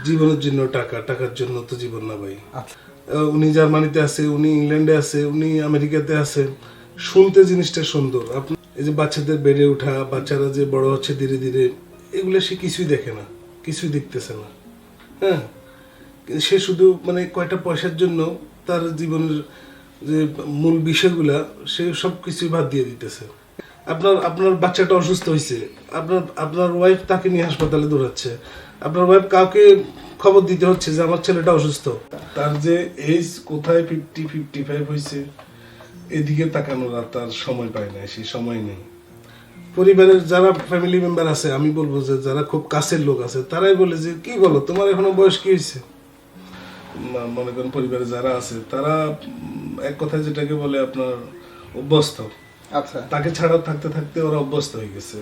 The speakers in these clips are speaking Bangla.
জীবনের জন্য টাকার জন্য তো জীবন না ভাই। উনি জার্মানিতে আছে, উনি ইংল্যান্ডে আছে, উনি আমেরিকাতে আছে। শুনতে জিনিসটা সুন্দর। আপনি এই যে বাচ্চাদের বেড়ে ওঠা, বাচ্চারা যে বড় হচ্ছে ধীরে ধীরে, এগুলো সে কিছুই দেখে না, কিছুই দেখতেছে না। হ্যাঁ, সে শুধু মানে কয়টা পয়সার জন্য তার জীবনের যে মূল বিষয়গুলা সে সব কিছুই বাদ দিয়ে দিতেছে। আপনার বাচ্চাটা অসুস্থ হয়েছে, আপনার ওয়াইফ তাকে নিয়ে হাসপাতালে দৌড়াচ্ছে, আপনার ওয়াইফ কাউকে খবর দিতে হচ্ছে যে আমার ছেলেটা অসুস্থ। তার যে এজ কোথায় 50-55 হয়েছে, এদিকে তাকানোর আর তার সময় পায় না, সেই সময় নেই। পরিবারের যারা ফ্যামিলি মেম্বার আছে, আমি বলবো যে যারা খুব কাছের লোক আছে, তারাই বলে যে কি বলো, তোমার এখনো বয়স কি হয়েছে। মনে করেন পরিবারে যারা আছে তারা এক কথায় যেটাকে বলে আপনার অভ্যস্ত। আচ্ছা, তাকে ছাড়া থাকতে থাকতে ওরা অভ্যস্ত হয়ে গেছে।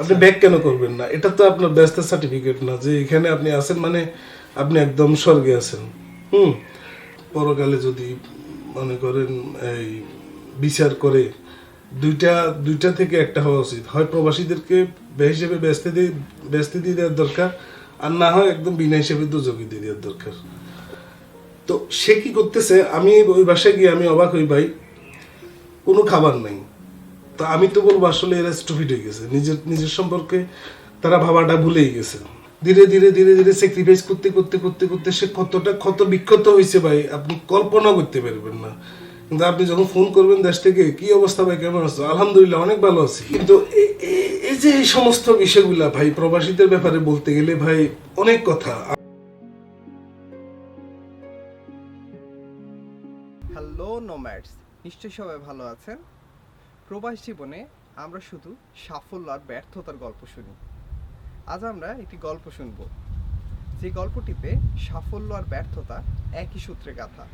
আপনি ব্যাক কেন করবেন না? এটা তো আপনার ব্যস্ত সার্টিফিকেট না যে এখানে আপনি আছেন মানে আপনি একদম স্বর্গে আছেন। পরকালে যদি মনে করেন এই বিচার করে দুইটা থেকে একটা হওয়া উচিত। হয় প্রবাসীদেরকে হিসেবে ব্যস্ত দিয়ে দেওয়ার দরকার, আর না হয় একদম বিনা হিসেবে দুযোগী দিয়ে দেওয়ার দরকার। তো সে কি করতেছে, আমি ওই বাসায় গিয়ে আমি অবাক হই ভাই, কোনো খাবার নাই। তো আমি তো বলবো আসলে এরা স্টুপিড হয়ে গেছে, নিজের সম্পর্কে তারা ভাবাটা ভুলেই গেছে। ধীরে ধীরে ধীরে ধীরে স্যাক্রিফাইস করতে করতে করতে করতে সে কতটা ক্ষত বিক্ষত হয়েছে ভাই, আপনি কল্পনা করতে পারবেন না। কিন্তু আপনি যখন ফোন করবেন দেশ থেকে, কি অবস্থা ভাই, কেমন আছো? আলহামদুলিল্লাহ অনেক ভালো আছি। কিন্তু এই যে এই সমস্ত বিষয়গুলা ভাই প্রবাসীদের ব্যাপারে বলতে গেলে ভাই অনেক কথা। হ্যালো নোম্যাডস, নিশ্চয়ই সবাই ভালো আছেন। প্রবাস জীবনে আমরা শুধু সাফল্য আর ব্যর্থতার গল্প শুনি। আজ আমরা একটি গল্প শুনব, যে গল্পটিতে সাফল্য আর ব্যর্থতা একই সূত্রে গাঁথা।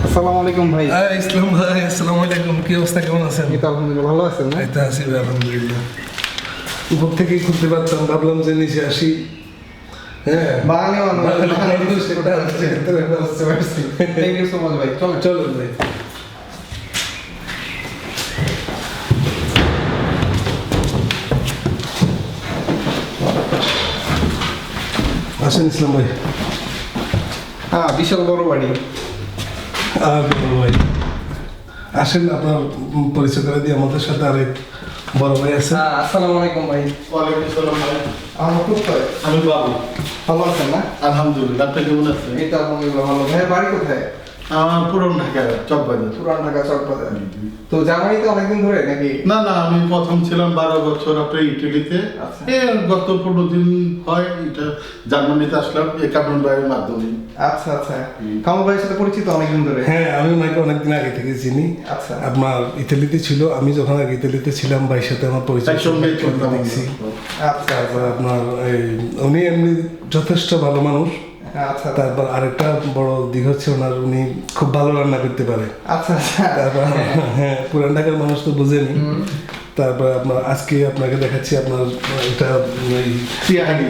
আসসালামু আলাইকুম ভাই। ইসলাম ভাই, আসসালামু আলাইকুম। কি অবস্থা, কেমন আছেন? এই তো আলহামদুলিল্লাহ ভালো আছেন না? এই তো আছি ভাই, আলহামদুলিল্লাহ। উপর থেকেই ঘুরতে পারতাম, ভাবলাম যে নিচে আসি। হ্যাঁ, বাঙালি মানুষ সেটা হচ্ছে। বুঝতে পারছি। থ্যাংক ইউ সো মাচ ভাই। চলো ভাই। আসেন ইসলাম ভাই। হ্যাঁ, বিশাল বড় বাড়ি। আর ভাই আসেন, আপনার পরিচয় করে দিয়ে আমাদের সাথে আরেক বড় ভাই আছে। হ্যাঁ, আসসালামু আলাইকুম ভাই। ওয়ালাইকুম আসসালাম ভাই। আমার খুব ভাই আমি বাবু। ভালো আছেন না? আলহামদুলিল্লাহ, আপনি কেমন আছেন? এই তো আলহামদুলিল্লাহ ভালো। ভাই বাড়ি কোথায়? আমার পুরান ঢাকা চকবাজার। পুরান ঢাকা চকবাজার। তো জার্মানিতে অনেকদিন ধরে নাকি? না না, আমি প্রথম ছিলাম 12 বছর আপনার ইটালিতে। আচ্ছা। গত 15 দিন হয় এটা জার্মানিতে আসলাম এই কারণ ভাইয়ের মাধ্যমে। আচ্ছা আচ্ছা। কামাল ভাইয়ের সাথে পরিচিত অনেকদিন ধরে? হ্যাঁ, আমি ওনাকে অনেকদিন আগে থেকে চিনি। আচ্ছা। আপনার ইতালিতে ছিল, আমি যখন আগে ইতালিতে ছিলাম ভাইয়ের সাথে আমার পরিচয় তাই সঙ্গে চলতাম দেখছি। আচ্ছা তারপর আপনার উনি এমনি যথেষ্ট ভালো মানুষ। আচ্ছা। তারপর আরেকটা বড় দিক হচ্ছে উনি খুব ভালো রান্না করতে পারে। আচ্ছা আচ্ছা। তারপর হ্যাঁ, পুরান ঢাকার মানুষ তো বুঝেনি। তারপর আপনার আজকে আপনাকে দেখাচ্ছি আপনার এটা ওই তিহারি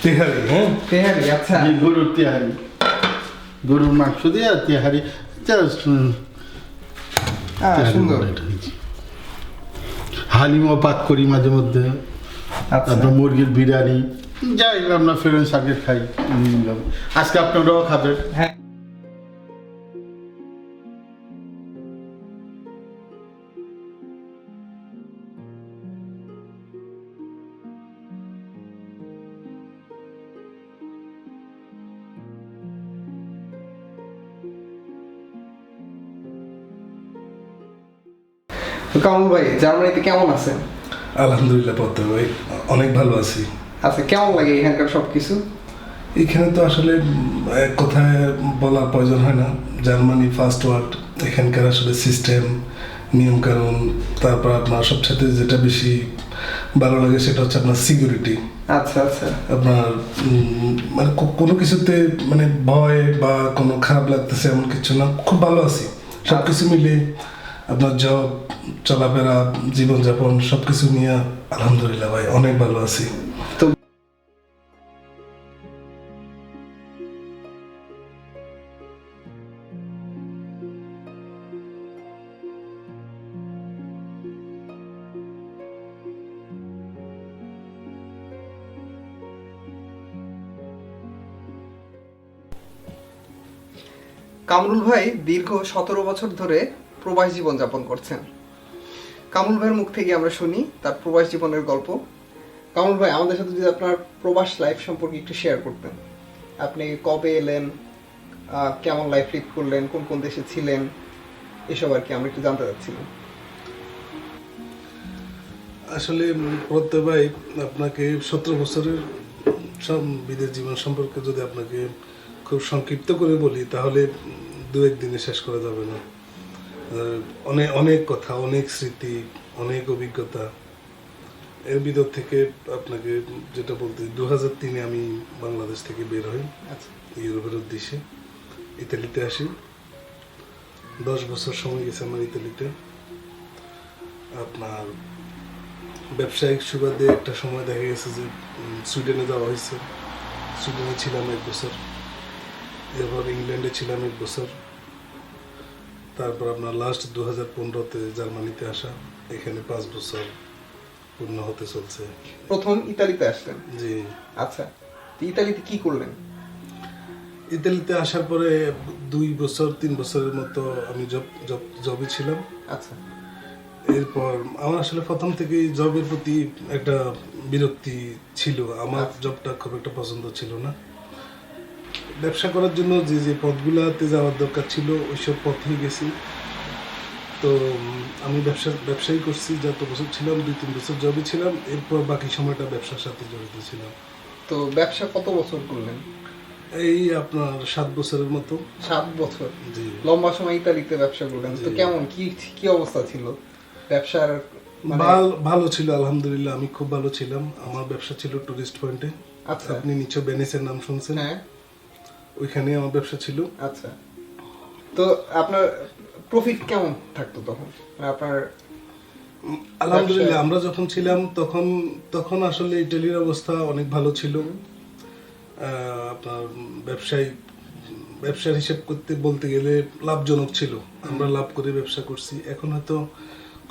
তেহারি। হ্যাঁ, তেহারি। আচ্ছা। গরুর তিহারি, গরুর মাংস দিয়ে তিহারি। সুন্দর। হালিমও পাক করি মাঝে মধ্যে। আচ্ছা। আপনার মুরগির বিরিয়ানি, যাই আমরা ফ্রেন্ড সার্কেল খাই। আজকে আপনারাও খাবেন। হ্যাঁ। তো কামাল ভাই জার্মানিতে কেমন আছেন? আলহামদুলিল্লাহ পদ্ম ভাই, অনেক ভালো আছি। আচ্ছা, কেমন লাগে এখানকার সবকিছু? এখানে তো আসলে এক কথায় বলার প্রয়োজন হয় না। জার্মানি ফার্স্ট ওয়ার্ল্ড, এখানকার আসলে সিস্টেম, নিয়মকানুন, তারপর আপনার সবসাথে যেটা বেশি ভালো লাগে সেটা হচ্ছে আপনার সিকিউরিটি। আচ্ছা আচ্ছা। আপনার মানে কোনো কিছুতে মানে ভয় বা কোনো খারাপ লাগতেছে এমন কিছু না, খুব ভালো আছি। সব কিছু মিলে আপনার জব, চলাফেরা, জীবনযাপন সবকিছু নিয়ে আলহামদুলিল্লাহ ভাই অনেক ভালো আছি। তো কামরুল ভাই দীর্ঘ 17 বছর ধরে প্রবাস জীবন যাপন করছেন। কামরুল ভাইয়ের মুখ থেকে আমরা শুনি তার প্রবাস জীবনের গল্প। কামরুল ভাই, আমাদের সাথে যদি আপনার প্রবাস লাইফ সম্পর্কে একটু শেয়ার করতেন। আপনি কবে এলেন, কেমন লাইফ লিড করলেন, কোন কোন দেশে ছিলেন, এসব আর কি আমরা একটু জানতে চাচ্ছিলাম। আসলে প্রত্যয় ভাই, আপনাকে 17 বছরের সব বিদেশ জীবন সম্পর্কে যদি আপনাকে খুব সংক্ষিপ্ত করে বলি তাহলে দু একদিনে শেষ করা যাবে না। অনেক অনেক কথা, অনেক স্মৃতি, অনেক অভিজ্ঞতা। এর ভিতর থেকে আপনাকে যেটা বলতে, 2003-এ আমি বাংলাদেশ থেকে বের হই আচ্ছা, ইউরোপের উদ্দেশ্যে। ইতালিতে আসি। 10 বছর সময় গেছে আমার ইতালিতে। আপনার ব্যবসায়িক সুবাদে একটা সময় দেখা গেছে যে সুইডেনে যাওয়া হয়েছে। সুইডেনে ছিলাম 1 বছর। এরপর ইংল্যান্ডে ছিলাম 1 বছর। তারপর আপনার লাস্ট 2015-তে জার্মানিতে আসা, এখানে 5 বছর পূর্ণ হতে চলছে। প্রথম ইতালিতে আসলেন? জি। আচ্ছা, তো ইতালিতে কি করলেন? ইতালিতে আসার পরে 2 বছর 3 বছরের মতো আমি জবে ছিলাম। আচ্ছা, এরপর আমার আসলে প্রথম থেকেই জবের প্রতি একটা বিরক্তি ছিল। আমার জবটা খুব একটা পছন্দ ছিল না। ব্যবসা করার জন্য যে যে পথগুলাতে যাওয়ার দরকার ছিল ওইসব পথেই গেছি। তো আমি ব্যবসায়ী করছি, যত বছর ছিলাম 2-3 বছর জবে ছিলাম। এরপর বাকি সময়টা ব্যবসার সাথে জড়িত ছিলাম। তো ব্যবসা কত বছর করলেন? এই আপনার 7 বছরের মতো। 7 বছর? জি। লম্বা সময় ইতালিতে ব্যবসা করলেন। তো কেমন, কি কি অবস্থা ছিল ব্যবসার? ভালো ছিল আলহামদুলিল্লাহ, আমি খুব ভালো ছিলাম। আমার ব্যবসা ছিল টুরিস্ট পয়েন্টে। আচ্ছা। আপনি নিচে ভেনিসের নাম শুনছেন? হ্যাঁ। ওইখানে আমার ব্যবসা ছিল। আচ্ছা, তো আপনার প্রফিট কেমন থাকতো তখন? আপনার আলহামদুলিল্লাহ আমরা যখন ছিলাম তখন আসলে ইটালির অবস্থা অনেক ভালো ছিল। আপনার ব্যবসার হিসেব করতে বলতে গেলে লাভজনক ছিল। আমরা লাভ করে ব্যবসা করছি। এখন হয়তো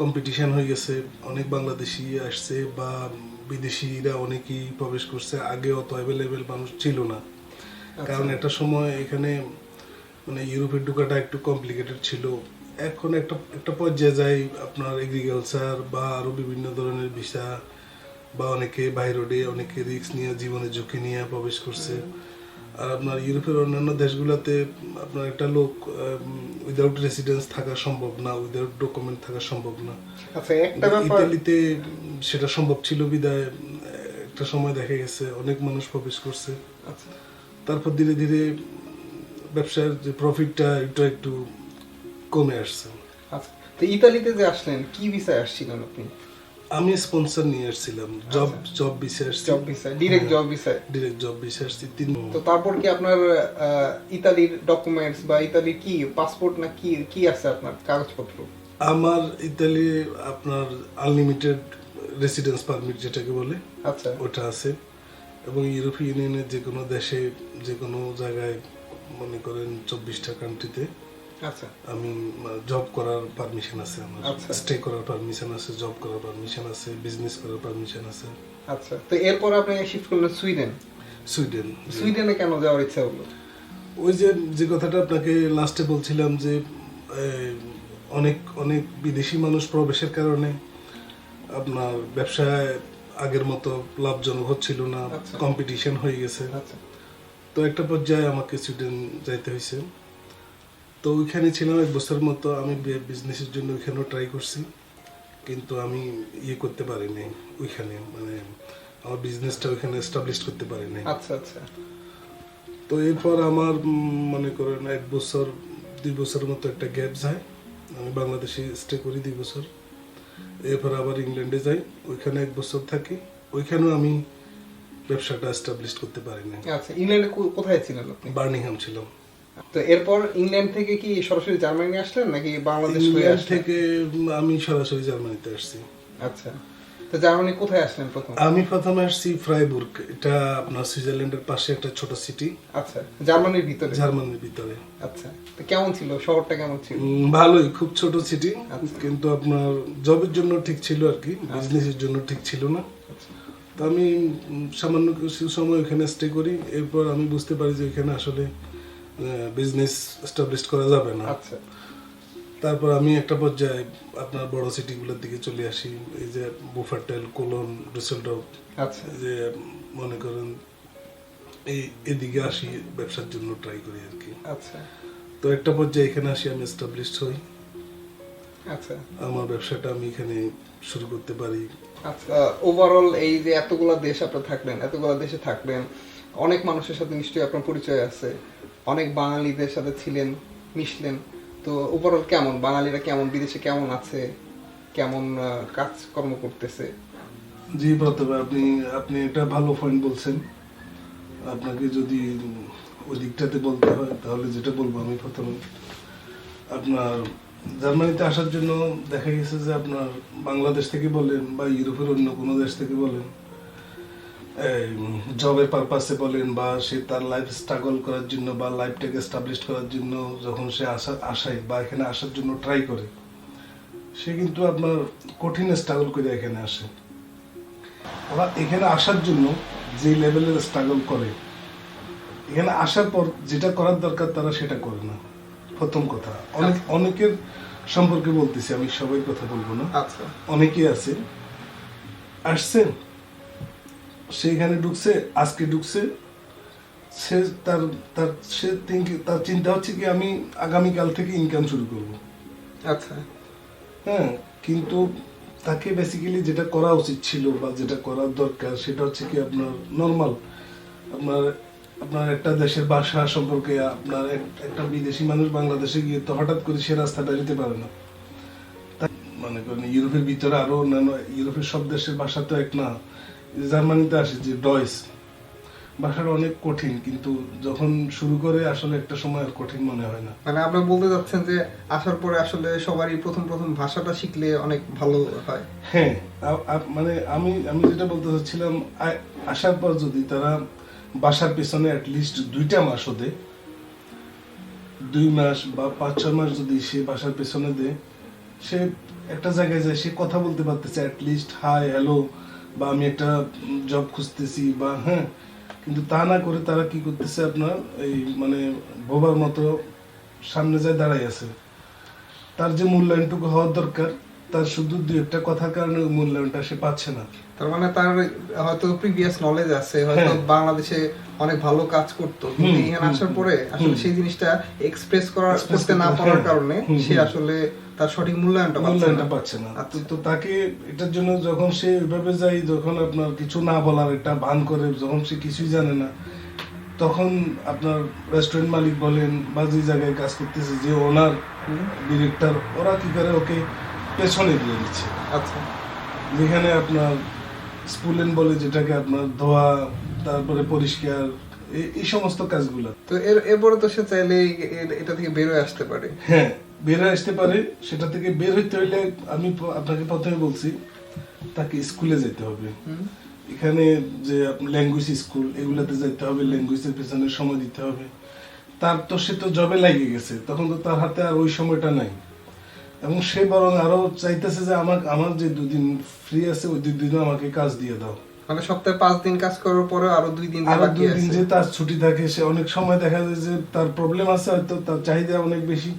কম্পিটিশন হয়ে গেছে, অনেক বাংলাদেশি আসছে বা বিদেশিরা অনেকেই প্রবেশ করছে। আগে অত অ্যাভেলেবেল মানুষ ছিল না, কারণ একটা সময় এখানে মানে ইউরোপের ঢোকাটা একটু কমপ্লিকেটেড ছিল। এখন একটা পর্যায়ে যায় আপনার এগ্রিকালচার বা আরো বিভিন্ন ধরনের ভিসা, বা অনেকে বাইরে অনেকে রিস্ক নিয়ে, জীবনের ঝুঁকি নিয়ে প্রবেশ করছে। আর আপনার ইউরোপের অন্যান্য দেশগুলোতে আপনার একটা লোক উইদাউট রেসিডেন্স থাকা সম্ভব না, উইদাউট ডকুমেন্ট থাকা সম্ভব না। আচ্ছা, একটা ব্যাপার, ইতালিতে সেটা সম্ভব ছিল বিদায় একটা সময় দেখা গেছে অনেক মানুষ প্রবেশ করছে। আচ্ছা, তারপর ধীরে ধীরে ব্যবসার যে প্রফিটটা এটা একটু কমে আসছে। আচ্ছা, তো ইতালিতে যে আসলেন কি ভিসায় আসছিলেন আপনি? আমি স্পন্সর নিয়ে আসছিলাম, জব ভিসায় আসছি। জব ভিসা, ডিরেক্ট জব ভিসায়? ডিরেক্ট জব ভিসায় আসছি। তো তারপর কি আপনার ইতালির ডকুমেন্টস বা ইতালির কি পাসপোর্ট না কি কি আছে আপনার কাগজপত্র? আমার ইতালি আপনার আনলিমিটেড রেসিডেন্স পারমিট যেটাকে বলে, আচ্ছা, ওটা আছে। এবং ইউরোপীয় ইউনিয়নের যে কোনো দেশে, যে কোনো জায়গায়, মনে করেন 24টা কান্ট্রিতে আচ্ছা, আমি জব করার পারমিশন আছে আমার। আচ্ছা। স্টে করার পারমিশন আছে, জব করার পারমিশন আছে, বিজনেস করার পারমিশন আছে। আচ্ছা, তো এরপর আপনি শিফট করলেন সুইডেন। সুইডেন। সুইডেনে কেন যাওয়ার ইচ্ছা হলো? ওই যে কথাটা আপনাকে লাস্টে বলছিলাম যে অনেক অনেক বিদেশি মানুষ প্রবেশের কারণে আপনার ব্যবসায় আগের মতো লাভজনক হচ্ছিল না, আচ্ছা। কম্পিটিশন হয়ে গেছে। আচ্ছা, তো একটা পর্যায়ে আমাকে সুইডেন যাইতে হয়েছে। তো ওইখানে ছিলাম 1 বছর মতো। আমি বিজনেসের জন্য ওইখানেও ট্রাই করছি, কিন্তু আমি করতে পারি নাই ওইখানে, মানে আমার বিজনেসটা ওইখানে এস্টাবলিশ করতে পারি নাই। আচ্ছা, আচ্ছা। তো এরপর আমার মনে করেন 1 বছর 2 বছরের মতো একটা গ্যাপ যায়। আমি বাংলাদেশে স্টে করি 2 বছর। এরপর আবার ইংল্যান্ডে যাই, ওইখানে 1 বছর থাকি। ওইখানেও আমি ব্যবসাটা এস্টাবলিশ করতে পারি না। আচ্ছা, ইংল্যান্ডে কোথায় ছিলেন আপনি? বার্মিংহাম ছিলাম। তো এরপর ইংল্যান্ড থেকে কি সরাসরি জার্মানি আসলেন নাকি বাংলাদেশ হয়ে ইংল্যান্ড আসলেন? থেকে আমি সরাসরি জার্মানিতে আসছি। আচ্ছা, তো জার্মানি কোথায় আসলেন প্রথম? আমি প্রথমে আসছি ফ্রাইবুর্গ, এটা আপনার সুইজারল্যান্ডের পাশে একটা ছোট সিটি, আচ্ছা, জার্মানির ভিতরে। জার্মানির ভিতরে। আচ্ছা, তো কেমন ছিল শহরটা, কেমন ছিল? ভালোই, খুব ছোট সিটি, আচ্ছা। কিন্তু আপনার জবের জন্য ঠিক ছিল আর কি, বিজনেসের জন্য ঠিক ছিল না। আচ্ছা। তো আমি সামান্য কিছু সময় ওখানে স্টে করি, এরপর আমি বুঝতে পারি যে এখানে আসলে বিজনেস এস্টাবলিশ করা যাবে না। আচ্ছা। তারপর আমি একটা পর্যায়ে আপনার বড় সিটিগুলোর দিকে চলে আসি, এই যে বুফারটেল, কোলন, ডুসেলডর্ফ, আচ্ছা। যে মনে করেন এদিকে আসি, ব্যবসার জন্য ট্রাই করি আর কি। আচ্ছা। তো একটা পর্যায়ে এখানে আসি, আমি এস্টাবলিশড হই, আচ্ছা। আমার ব্যবসাটা আমি এখানে শুরু করতে পারি। আচ্ছা, ওভারঅল এই যে এতগুলা দেশ আপনি থাকলেন, এতগুলা দেশে থাকলেন, অনেক মানুষের সাথে নিশ্চয়ই আপনার পরিচয় আছে, অনেক বাঙালিদের সাথে ছিলেন, মিশলেন। তো ওভারঅল কেমন, বাঙালিরা কেমন, বিদেশে কেমন আছে, কেমন কাজকর্ম করতেছে? জি, প্রথমে আপনি আপনি এটা ভালো পয়েন্ট বলছেন। আপনাকে যদি ওই দিকটাতে বলতে হয় তাহলে যেটা বলবো আমি প্রথমে, আপনার জার্মানিতে আসার জন্য দেখা গেছে যে আপনার বাংলাদেশ থেকে বলেন বা ইউরোপের অন্য কোনো দেশ থেকে বলেন, জবের পারপাসে বলেন বা সে তার লাইফ স্ট্রাগল করার জন্য বা লাইফটাকে এস্টাবলিশ করার জন্য যখন সে আসায় বা এখানে আসার জন্য ট্রাই করে, সে কিন্তু আপনার কঠিন স্ট্রাগল করে এখানে আসে। ওরা এখানে আসার জন্য যে লেভেলের স্ট্রাগল করে, এখানে আসার পর যেটা করার দরকার তারা সেটা করে না। প্রথম কথা, অনেকের সম্পর্কে বলতেছি আমি, সবাই কথা বলবো না। আচ্ছা। অনেকে আছে আসছে, সেইখানে ঢুকছে, আজকে ঢুকছে, সে তার তার সে তার চিন্তা হচ্ছে কি আমি আগামীকাল থেকে ইনকাম শুরু করব। আচ্ছা। হ্যাঁ, কিন্তু তাকে বেসিক্যালি যেটা করা উচিত ছিল বা যেটা করার দরকার সেটা হচ্ছে কি আপনার নর্মাল, আপনার আপনার একটা দেশের ভাষা সম্পর্কে, আপনার একটা বিদেশি মানুষ বাংলাদেশে গিয়ে তো হঠাৎ করে সে রাস্তাটা নিতে পারে না। তাই মনে করেন ইউরোপের ভিতরে আরো অন্যান্য ইউরোপের সব দেশের ভাষা তো এক না। জার্মানিতে আসে যে ডয়েস ভাষাটা অনেক কঠিন, কিন্তু যখন শুরু করে আসলে একটা সময় আর কঠিন মনে হয় না। মানে আপনি বলতে চাচ্ছেন যে আসার পরে আসলে সবারই প্রথম প্রথম ভাষাটা শিখলে অনেক ভালো হয়। হ্যাঁ, মানে আমি আমি যেটা বলতে চাচ্ছিলাম, আসার পর যদি তারা বাসার পেছনে অ্যাটলিস্ট 2টা মাসও দেয়, 2 মাস বা 5-6 মাস যদি সে বাসার পেছনে দেয়, সে একটা জায়গায় যায়, সে কথা বলতে পারতেছে অ্যাটলিস্ট হাই হ্যালো, বা আমি একটা জব খুঁজতেছি বা হ্যাঁ। কিন্তু তা না করে তারা কি করতেছে আপনার এই মানে বোবার মতো সামনে যায় দাঁড়াই আছে। তার যে মূল্যায়নটুকু হওয়ার দরকার, তার শুধু 2-একটা কথার কারণে ওই মূল্যায়নটা সে পাচ্ছে না। তার মানে তার হয়তো প্রিভিয়াস নলেজ আছে, হয়তো হ্যাঁ। বাংলাদেশে অনেক ভালো কাজ করতো, কিন্তু এখানে আসার পরে আসলে সেই জিনিসটা এক্সপ্রেস করতে না পারার কারণে সে আসলে তার সঠিক মূল্যায়নটা পাচ্ছে না। তো তাকে এটার জন্য যখন সে ওইভাবে যায়, যখন আপনার কিছু না বলার একটা ভান করে, যখন সে কিছুই জানে না, তখন আপনার রেস্টুরেন্ট মালিক বলেন বা যে জায়গায় কাজ করতেছে যে ওনার, ডিরেক্টর, ওরা কি করে ওকে পেছনে দিয়ে দিচ্ছে। আচ্ছা। যেখানে আপনার স্কুলেন বলে যেটাকে আপনার ধোয়া, তারপরে পরিষ্কার, এই সমস্ত কাজগুলো। তো এরপরে তো সে চাইলে এটা থেকে বের হয়ে আসতে পারে। হ্যাঁ, বের হয়ে আসতে পারে। সেটা থেকে বের হইতে হইলে আমি আপনাকে প্রথমে বলছি তাকে স্কুলে যেতে হবে। এখানে যে ল্যাঙ্গুয়েজ স্কুল, এগুলাতে যেতে হবে, ল্যাঙ্গুয়েজের পেছনে সময় দিতে হবে। তার তো সে তো জবে লাগিয়ে গেছে, তখন তো তার হাতে আর ওই সময়টা নাই, এবং সে বরং আরো চাইতেছে যে আমার যে 2 দিন ফ্রি আছে ওই 2 দিনও আমাকে কাজ দিয়ে দাও। মানে সপ্তাহে 5 দিন কাজ করার পরে আরো 2 দিন আরো 2 দিন যে তার ছুটি থাকে, সে অনেক সময় দেখা যায় যে তার প্রবলেম আছে, হয়তো তার চাহিদা অনেক বেশি,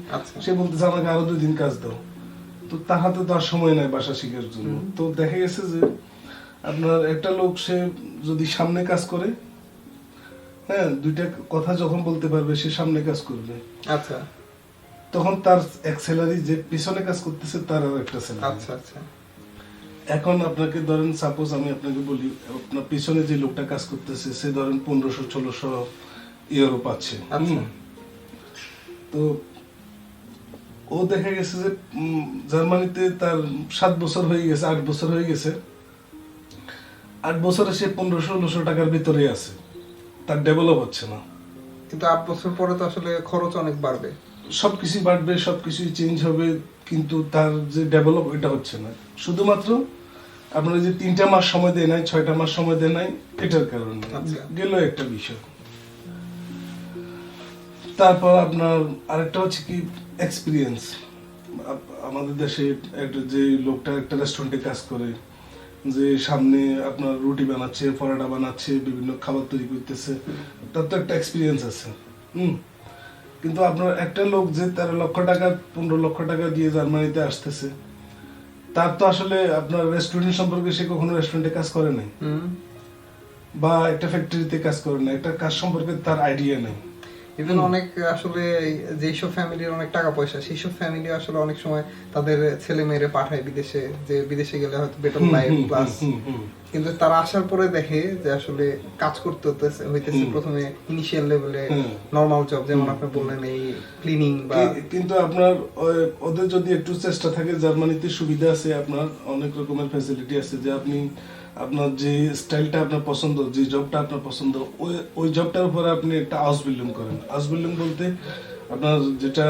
সে বলতেছে আমাকে আরো 2 দিন কাজ দাও। তো তার হাতে তো আর সময় নাই বাসা শিখার জন্য। তো দেখা গেছে যে আপনার একটা লোক সে যদি সামনে কাজ করে, হ্যাঁ, 2টা কথা যখন বলতে পারবে, সে সামনে কাজ করবে। আচ্ছা। তখন তার এক স্যালারি, যে পিছনে কাজ করতেছে তার আর একটা স্যালারি। আচ্ছা আচ্ছা। এখন আপনাকে ধরেন, সাপোজ আমি আপনাকে বলি, আপনার পিছনে যে লোকটা কাজ করতেছে সে ধরেন 1500-1600 ইউরো পাচ্ছে। তো ও দেখা গেছে যে জার্মানিতে তার 7 বছর হয়ে গেছে, 8 বছর হয়ে গেছে, 8 বছরে সে 1500-1600 টাকার ভিতরে আছে, তার ডেভেলপ হচ্ছে না। কিন্তু 8 বছর পরে তো আসলে খরচ অনেক বাড়বে। সবকিছু বাড়বে, সবকিছুই চেঞ্জ হবে, কিন্তু তার যে ডেভেলপ ওইটা হচ্ছে না। শুধুমাত্র আপনারা যে 3টা মাস সময় দেয় নাই, 6টা মাস সময় দেয় নাই, এটার কারণে আচ্ছা। গেল একটা বিষয়। তারপর আপনার আরেকটা হচ্ছে কি এক্সপিরিয়েন্স। আমাদের দেশে একটা যে লোকটা একটা রেস্টুরেন্টে কাজ করে, যে সামনে আপনার রুটি বানাচ্ছে, পরোটা বানাচ্ছে, বিভিন্ন খাবার তৈরি করতেছে, তার তো একটা এক্সপিরিয়েন্স আছে। কিন্তু আপনার একটা লোক যে 13 লক্ষ টাকা 15 লক্ষ টাকা দিয়ে জার্মানিতে আসতেছে, তার তো আসলে আপনার রেস্টুরেন্ট সম্পর্কে সে কখনো রেস্টুরেন্টে কাজ করে নাই, বা একটা ফ্যাক্টরিতে কাজ করে নাই, একটা কাজ সম্পর্কে তার আইডিয়া নেই। ইভেন অনেক আসলে যেসব ফ্যামিলির অনেক টাকা পয়সা, সেই সব ফ্যামিলি আসলে অনেক সময় তাদের ছেলে মেয়েরে পাঠায় বিদেশে, যে বিদেশে গেলে হয়তো বেটার লাইফ প্লাস, কিন্তু তারা আসার পরে দেখে যে আসলে কাজ করতে হইতেছে প্রথমে ইনিশিয়াল লেভেলে নরমাল জব, যেমন আপনি বললেন এই ক্লিনিং বা। কিন্তু আপনার ওদের যদি একটু চেষ্টা থাকে, জার্মানিতে সুবিধা আছে, আপনার অনেক রকমের ফ্যাসিলিটি আছে, যে আপনি আপনার যে স্টাইলটা আপনার পছন্দ, যে জবটা আপনার পছন্দ, ওই জবটার উপরে আপনি একটা আউসবিল্ডিং করেন। আউসবিল্ডিং বলতে আপনার যেটা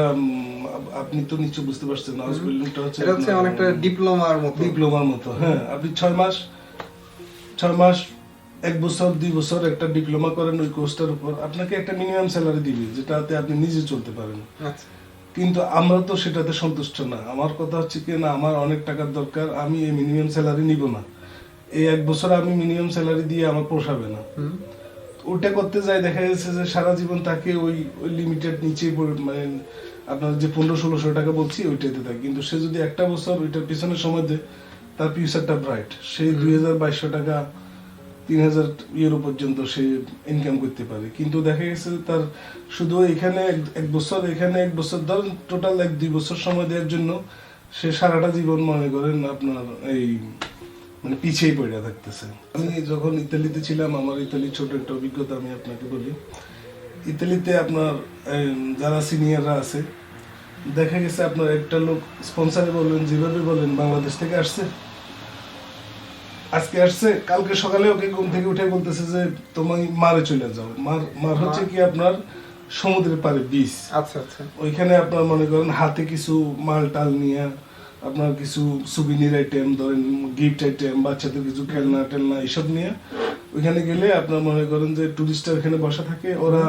আপনি তো নিশ্চয় বুঝতে পারছেন, আউসবিল্ডিংটা হচ্ছে এটা হচ্ছে অনেকটা ডিপ্লোমার মতো। হ্যাঁ, আপনি 6 মাস 1 বছর 2 বছর একটা ডিপ্লোমা করেন, ওই কোর্সটার উপর আপনাকে একটা মিনিমাম স্যালারি দিবে, যেটাতে আপনি নিজে চলতে পারেন। আচ্ছা। কিন্তু আমরা তো সেটাতে সন্তুষ্ট না। আমার কথা হচ্ছে কি, না আমার অনেক টাকার দরকার, আমি এই মিনিমাম স্যালারি নিব না, এই 1 বছর আমি মিনিমাম স্যালারি দিয়ে আমার পোষাবে না। ওটা করতে যায়, দেখা যাচ্ছে যে সারা জীবন তাকে ওই লিমিটেড নিচেই মানে আপনার যে 1500-1600 টাকা বলছি ওইটাতে থাকে। কিন্তু সে যদি একটা বছর ওইটার পিছনে সময় দেয়, তার ফিউচারটা ব্রাইট। সে 2200 টাকা 3000 ইউরো পর্যন্ত সে ইনকাম করতে পারে। কিন্তু দেখা গেছে তার শুধু এখানে 1 বছর, এখানে 1 বছর, ধরেন টোটাল 1-2 বছর সময় দেওয়ার জন্য সে সারাটা জীবন মনে করেন আপনার এই মানে পিছিয়ে পড়ে থাকতেছে। আমি যখন ইতালিতে ছিলাম, আমার ইতালির ছোট একটা অভিজ্ঞতা আমি আপনাকে বলি। ইতালিতে আপনার যারা সিনিয়ররা আছে, দেখা গেছে আপনার একটা লোক স্পন্সারে বললেন, যেভাবে বলেন বাংলাদেশ থেকে আসছে, আজকে আসছে, কালকে সকালে ওকে ঘুম থেকে উঠে বলতেছে যে তোমার মারে চলে যাও। মার হচ্ছে কি আপনার সমুদ্রের পাড়ে বিচ। আচ্ছা আচ্ছা। ওইখানে আপনার মনে করেন হাতে কিছু মাল টাল নিয়ে, আপনার কিছু সুবিনির আইটেম, ধরেন গিফট আইটেম, বাচ্চাদের কিছু খেলনা টেলনা এইসব নিয়ে ওইখানে গেলে আপনার মনে করেন যে টুরিস্টরা ওখানে বসা থাকে, ওরা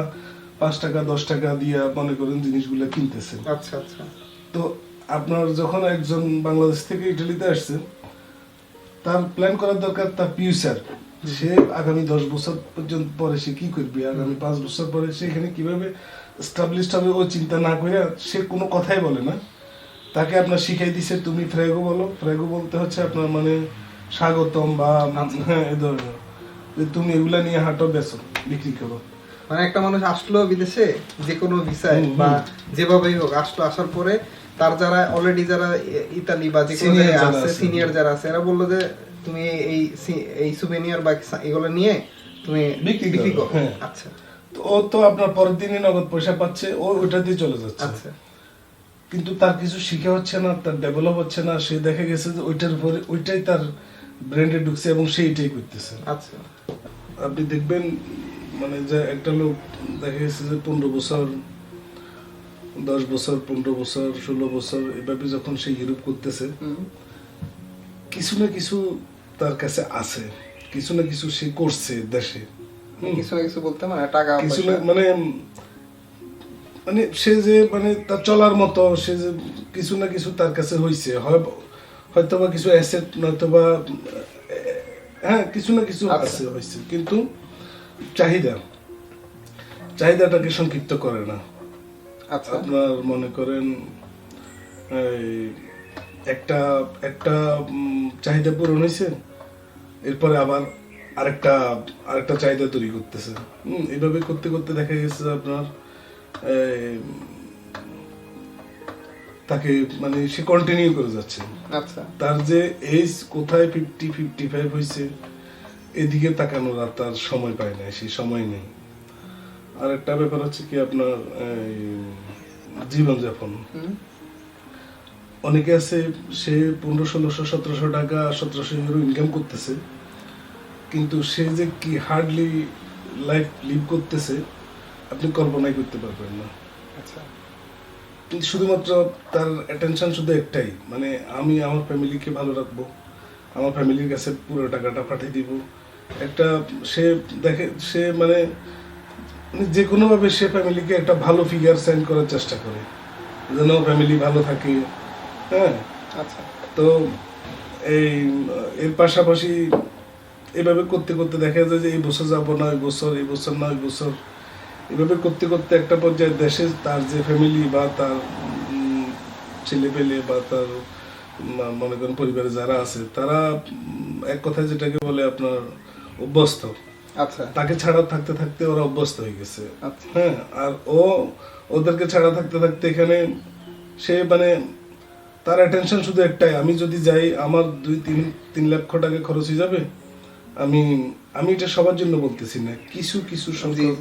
5 টাকা 10 টাকা দিয়ে মনে করেন জিনিসগুলো কিনতেছে। আচ্ছা আচ্ছা। তো আপনার যখন একজন বাংলাদেশ থেকে ইটালিতে আসছে, তার প্ল্যান করার দরকার তার ফিউচার। সে আগামী 10 বছর পর্যন্ত পরে সে কি করবে, আগামী 5 বছর পরে সে এখানে কিভাবে এস্টাবলিশড হবে, ও চিন্তা না করে সে কোনো কথাই বলে না। তাকে আপনার শিখাই দিছে তুমি ফ্রেগো বলো। ফ্রেগো বলতে হচ্ছে আপনার মানে স্বাগতম, বা হ্যাঁ এই ধরনের, যে তুমি এগুলা নিয়ে হাঁটো, বেচো, বিক্রি করো। মানে একটা মানুষ আসলো বিদেশে যে কোনো ভিসায় বা যেভাবেই হোক আসলো, আসার পরে তার যারা অলরেডি যারা ইতালি বা যে কোনো জায়গায় আছে, সিনিয়র যারা আছে, এরা বললো যে তুমি এই সুভেনিয়ার বা এগুলো নিয়ে তুমি বিক্রি করো। আচ্ছা। তো ও তো আপনার পরের দিনই নগদ পয়সা পাচ্ছে, ও ওইটা দিয়ে চলে যাচ্ছে। আচ্ছা। কিন্তু তার কিছু শিখা হচ্ছে না, তার ডেভেলপ হচ্ছে না। সে দেখা গেছে যে ওইটার উপরে ওইটাই তার ব্রেন্ডে ঢুকছে এবং সে এটাই করতেছে। আচ্ছা। আপনি দেখবেন মানে যে একটা লোক দেখা গেছে যে 15 বছর 10 বছর 15 বছর 16 বছর এভাবে যখন সে ইউরোপ করতেছে, কিছু না কিছু তার কাছে আছে, কিছু না কিছু সে করছে দেশে। কিছু না কিছু বলতে মানে টাকা কিছু না মানে মানে সে যে মানে তার চলার মতো, সে যে কিছু না কিছু তার কাছে হয়েছে, হয়তো বা কিছু অ্যাসেট, নয়তো বা হ্যাঁ কিছু না কিছু আছে হয়েছে, কিন্তু চাহিদাটাকে সংক্ষিপ্ত করে না। আপনার মনে করেন একটা চাহিদা পূরণ হয়েছে, এরপরে আবার আরেকটা চাহিদা তৈরি করতেছে। এইভাবে করতে করতে দেখা গেছে আপনার তাকে মানে সে কন্টিনিউ করে যাচ্ছে। আচ্ছা। তার যে এজ কোথায় 50-55 হয়েছে, এদিকে তাকানোর আর তার সময় পায় না, সেই সময় নেই। আর একটা ব্যাপার হচ্ছে কি আপনার জীবনযাপন। অনেকে আছে সে 1500-1600-1700 টাকা 1700 ইউরো ইনকাম করতেছে, কিন্তু সে যে কি হার্ডলি লাইফ লিভ করতেছে আপনি কল্পনাই করতে পারবেন না। আচ্ছা কিন্তু শুধুমাত্র তার অ্যাটেনশন শুধু একটাই, মানে আমি আমার ফ্যামিলিকে ভালো রাখবো, আমার ফ্যামিলির কাছে পুরো টাকাটা পাঠিয়ে দিব। একটা সে দেখে সে মানে যে কোনোভাবে সে ফ্যামিলিকে একটা ভালো ফিগার সেন্ড করার চেষ্টা করে, যেন ফ্যামিলি ভালো থাকে। হ্যাঁ, আচ্ছা তো এই এর পাশাপাশি এভাবে করতে করতে দেখা যায় যে এই বছর যাবো না, এই বছর না ওই বছর, এভাবে করতে করতে একটা পর্যায়ে দেশে তার যে ফ্যামিলি বা তার ছেলে পেলে বা তার মনে করেন পরিবারে যারা আছে তারা এক কথায় যেটাকে বলে আপনার অভ্যস্ত। আচ্ছা তাকে ছাড়া থাকতে থাকতে ওরা অভ্যস্ত হয়ে গেছে। আচ্ছা হ্যাঁ, আর ওদেরকে ছাড়া থাকতে থাকতে এখানে সে মানে তার অ্যাটেনশন শুধু একটাই, আমি যদি যাই আমার 2-3 লক্ষ টাকা খরচ হয়ে যাবে। আমি আমি এটা সবার জন্য বলতেছি না, কিছু কিছু সংখ্যক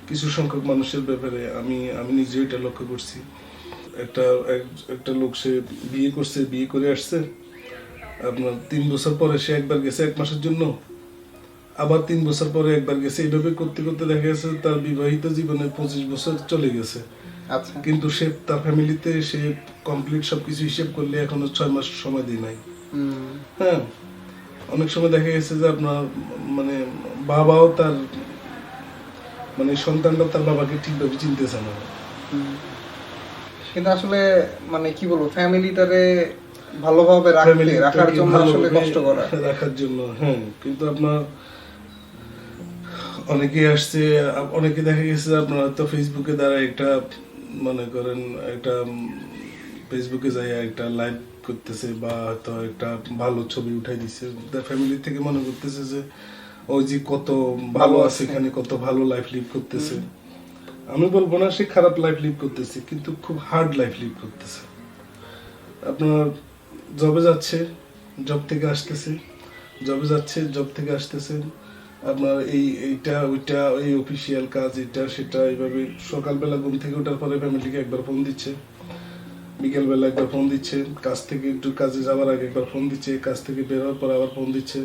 কিছু সংখ্যক মানুষের ব্যাপারে আমি নিজে এটা লক্ষ্য করছি। একটা লোক সে বিয়ে করছে, বিয়ে করে আসছে, আপনার 3 বছর পরে সে একবার গেছে 1 মাসের জন্য, আবার 3 বছর পরে একবার গেছে। এইভাবে করতে করতে দেখা গেছে তার বিবাহিত জীবনে 25 বছর চলে গেছে। আচ্ছা কিন্তু সে তার ফ্যামিলিতে সে কমপ্লিট সবকিছু হিসেব করলে এখনো 6 মাস সময় দিয়ে নাই। হ্যাঁ, অনেক সময় দেখা গেছে যে আপনার মানে বাবাও তার মানে সন্তানটা তার বাবাকে ঠিকভাবে চিনতেছে না। কিন্তু আসলে মানে কি বলবো, ফ্যামিলিটারে ভালোভাবে রাখার জন্য আসলে কষ্ট করা, রাখার জন্য। হ্যাঁ, কিন্তু আপনার অনেকে আসছে, অনেকে দেখা গেছে আপনার হয়তো ফেসবুকে দ্বারা একটা মনে করেন একটা ফেসবুকে যাই একটা লাইভ করতেছে বা হয়তো একটা ভালো ছবি উঠাই দিচ্ছে, তার ফ্যামিলি থেকে মনে করতেছে যে ওই যে কত ভালো আছে এখানে, কত ভালো লাইফ লিভ করতেছে। আমি বলবো না সে খারাপ লাইফ লিভ করতেছে, কিন্তু খুব হার্ড লাইফ লিভ করতেছে। আপনার জবে যাচ্ছে, জব থেকে আসতেছে, জবে যাচ্ছে, জব থেকে আসতেছে, আপনার এইটা ওইটা, এই অফিসিয়াল কাজ, এটা সেটা, এইভাবে সকালবেলা ঘুম থেকে ওঠার পরে ফ্যামিলিকে একবার ফোন দিচ্ছে, বিকেলবেলা একবার ফোন দিচ্ছে, কাজ থেকে একটু কাজে যাওয়ার আগে একবার ফোন দিচ্ছে, কাজ থেকে বের হওয়ার পর আবার ফোন দিচ্ছে।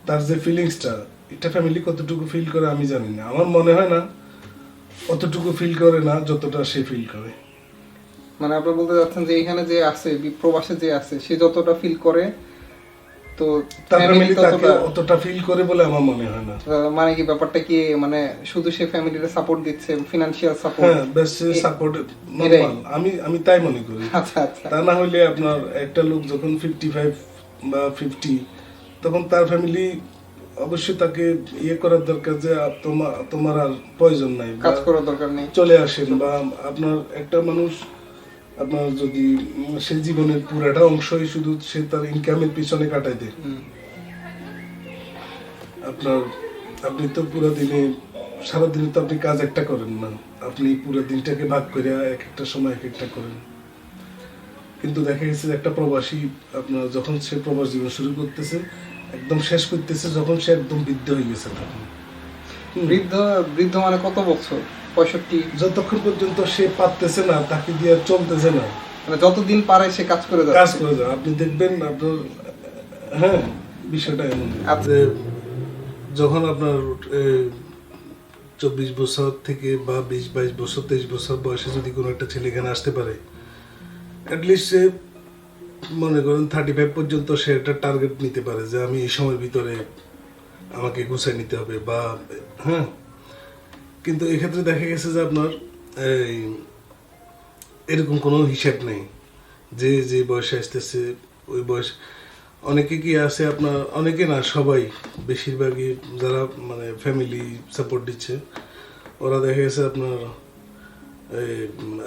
তার যে ফিলিংসটা, এটা ফ্যামিলি কতটুকু ফিল করে আমি জানি না, আমার মনে হয় না অতটুকু ফিল করে না যতটা সে ফিল করে। মানে আপনি বলতে চাচ্ছেন যে এখানে যে আছে, প্রবাসে যে আছে, সে যতটা ফিল করে তো তার ফ্যামিলি ফ্যামিলি তাকে ততটা, অতটা ফিল করে বলে আমার মনে হয় না। মানে কি ব্যাপারটা কি, মানে শুধু সে ফ্যামিলিতে সাপোর্ট দিচ্ছে, ফিনান্সিয়াল সাপোর্ট। হ্যাঁ, বেশ সাপোর্ট নরমাল, আমি তাই মনে করি। আচ্ছা আচ্ছা, তা না হলে আপনার একটা লোক যখন 55 বা 50, তখন তার ফ্যামিলি অবশ্যই তাকে ইয়ে করার দরকার যে তোমার আর প্রয়োজন নাই, কাজ করার দরকার নেই, চলে আসেন। বা আপনার একটা মানুষ আপনার যদি সে জীবনের পুরাটা অংশই শুধু সে তার ইনকামের পিছনে কাটাই দেয়, আপনি তো পুরো দিনে সারাদিনে তো আপনি কাজ একটা করেন না, আপনি পুরো দিনটাকে ভাগ করে এক একটা সময় এক একটা করেন। কিন্তু দেখা গেছে একটা প্রবাসী আপনার যখন সে প্রবাস জীবন শুরু করতেছে, একদম শেষ করতেছে যখন সে একদম বৃদ্ধ হয়ে গেছে, তখন বৃদ্ধ মানে কত বছর, 65, যতক্ষণ পর্যন্ত সে পারতেছে না, তাকে দিয়ে চলতেছে না, মানে যতদিন পারে সে কাজ করে কাজ করে যায়। আপনি দেখবেন আপনার, হ্যাঁ, বিষয়টা এমন যে যখন আপনার 24 বছর থেকে বা 20-22 বছর 23 বছর বয়সে যদি কোনো একটা ছেলে এখানে আসতে পারে, অ্যাটলিস্ট সে মনে করেন 35 পর্যন্ত সে একটা টার্গেট নিতে পারে যে আমি এই সময়ের ভিতরে আমাকে গুছিয়ে নিতে হবে বা হ্যাঁ। কিন্তু এক্ষেত্রে দেখা গেছে যে আপনার এরকম কোনো হিসাব নেই যে যে বয়সে আসতেছে ওই বয়স। অনেকে কি আছে আপনার, অনেকে না সবাই, বেশিরভাগই যারা মানে ফ্যামিলি সাপোর্ট দিচ্ছে, ওরা দেখা গেছে আপনার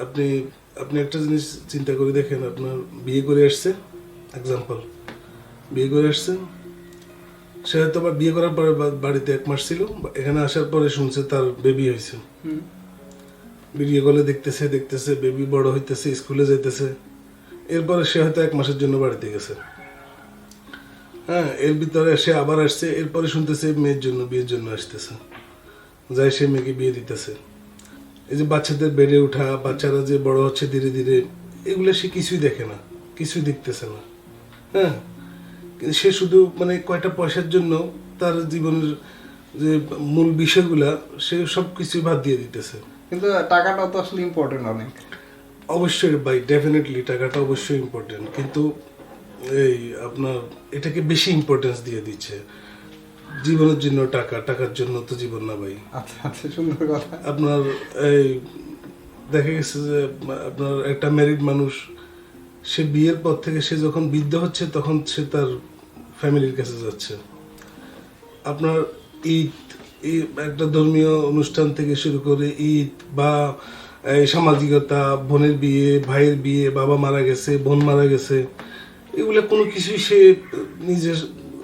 আপনি আপনি একটা জিনিস চিন্তা করে দেখেন, আপনার বিয়ে করে আসছে, এক্সাম্পল বিয়ে করে আসছে, সে হয়তো বা বিয়ে করার পরে বাড়িতে 1 মাস ছিল, এখানে আসার পরে শুনছে তার বেবি হয়েছে, ভিডিও কলে দেখতেছে দেখতেছে বেবি বড় হইতেছে, স্কুলে যাইতেছে, এরপরে সে হয়তো 1 মাসের জন্য বাড়িতে গেছে। হ্যাঁ, এর ভিতরে সে আবার আসছে, এরপরে শুনতেছে মেয়ের জন্য বিয়ের জন্য আসতেছে, যাই সে মেয়েকে বিয়ে দিতেছে। এই যে বাচ্চাদের বেড়ে ওঠা, বাচ্চারা যে বড় হচ্ছে ধীরে ধীরে, এগুলো সে কিছুই দেখে না, কিছুই দেখতেছে না। হ্যাঁ, সে শুধু মানে কয়টা পয়সার জন্য তার জীবনের যে মূল বিষয়গুলা সে সব কিছু বাদ দিয়ে দিতেছে। কিন্তু টাকাটা তো আসলে ইম্পর্টেন্ট অনেক। অবশ্যই ভাই, ডেফিনেটলি টাকাটা অবশ্যই ইম্পর্টেন্ট, কিন্তু এই আপনার এটাকে বেশি ইম্পর্টেন্স দিয়ে দিচ্ছে। জীবনের জন্য টাকা, টাকার জন্য তো জীবন না ভাই। আচ্ছা আচ্ছা, সুন্দর কথা। আপনার এই দেখা গেছে যে আপনার একটা ম্যারিড মানুষ, সে বিয়ের পর থেকে সে যখন বৃদ্ধ হচ্ছে তখন সে তার ফ্যামিলির কাছে যাচ্ছে। আপনার ঈদ, একটা ধর্মীয় অনুষ্ঠান থেকে শুরু করে ঈদ বা এই সামাজিকতা, বোনের বিয়ে, ভাইয়ের বিয়ে, বাবা মারা গেছে, বোন মারা গেছে, এগুলো কোনো কিছুই সে নিজে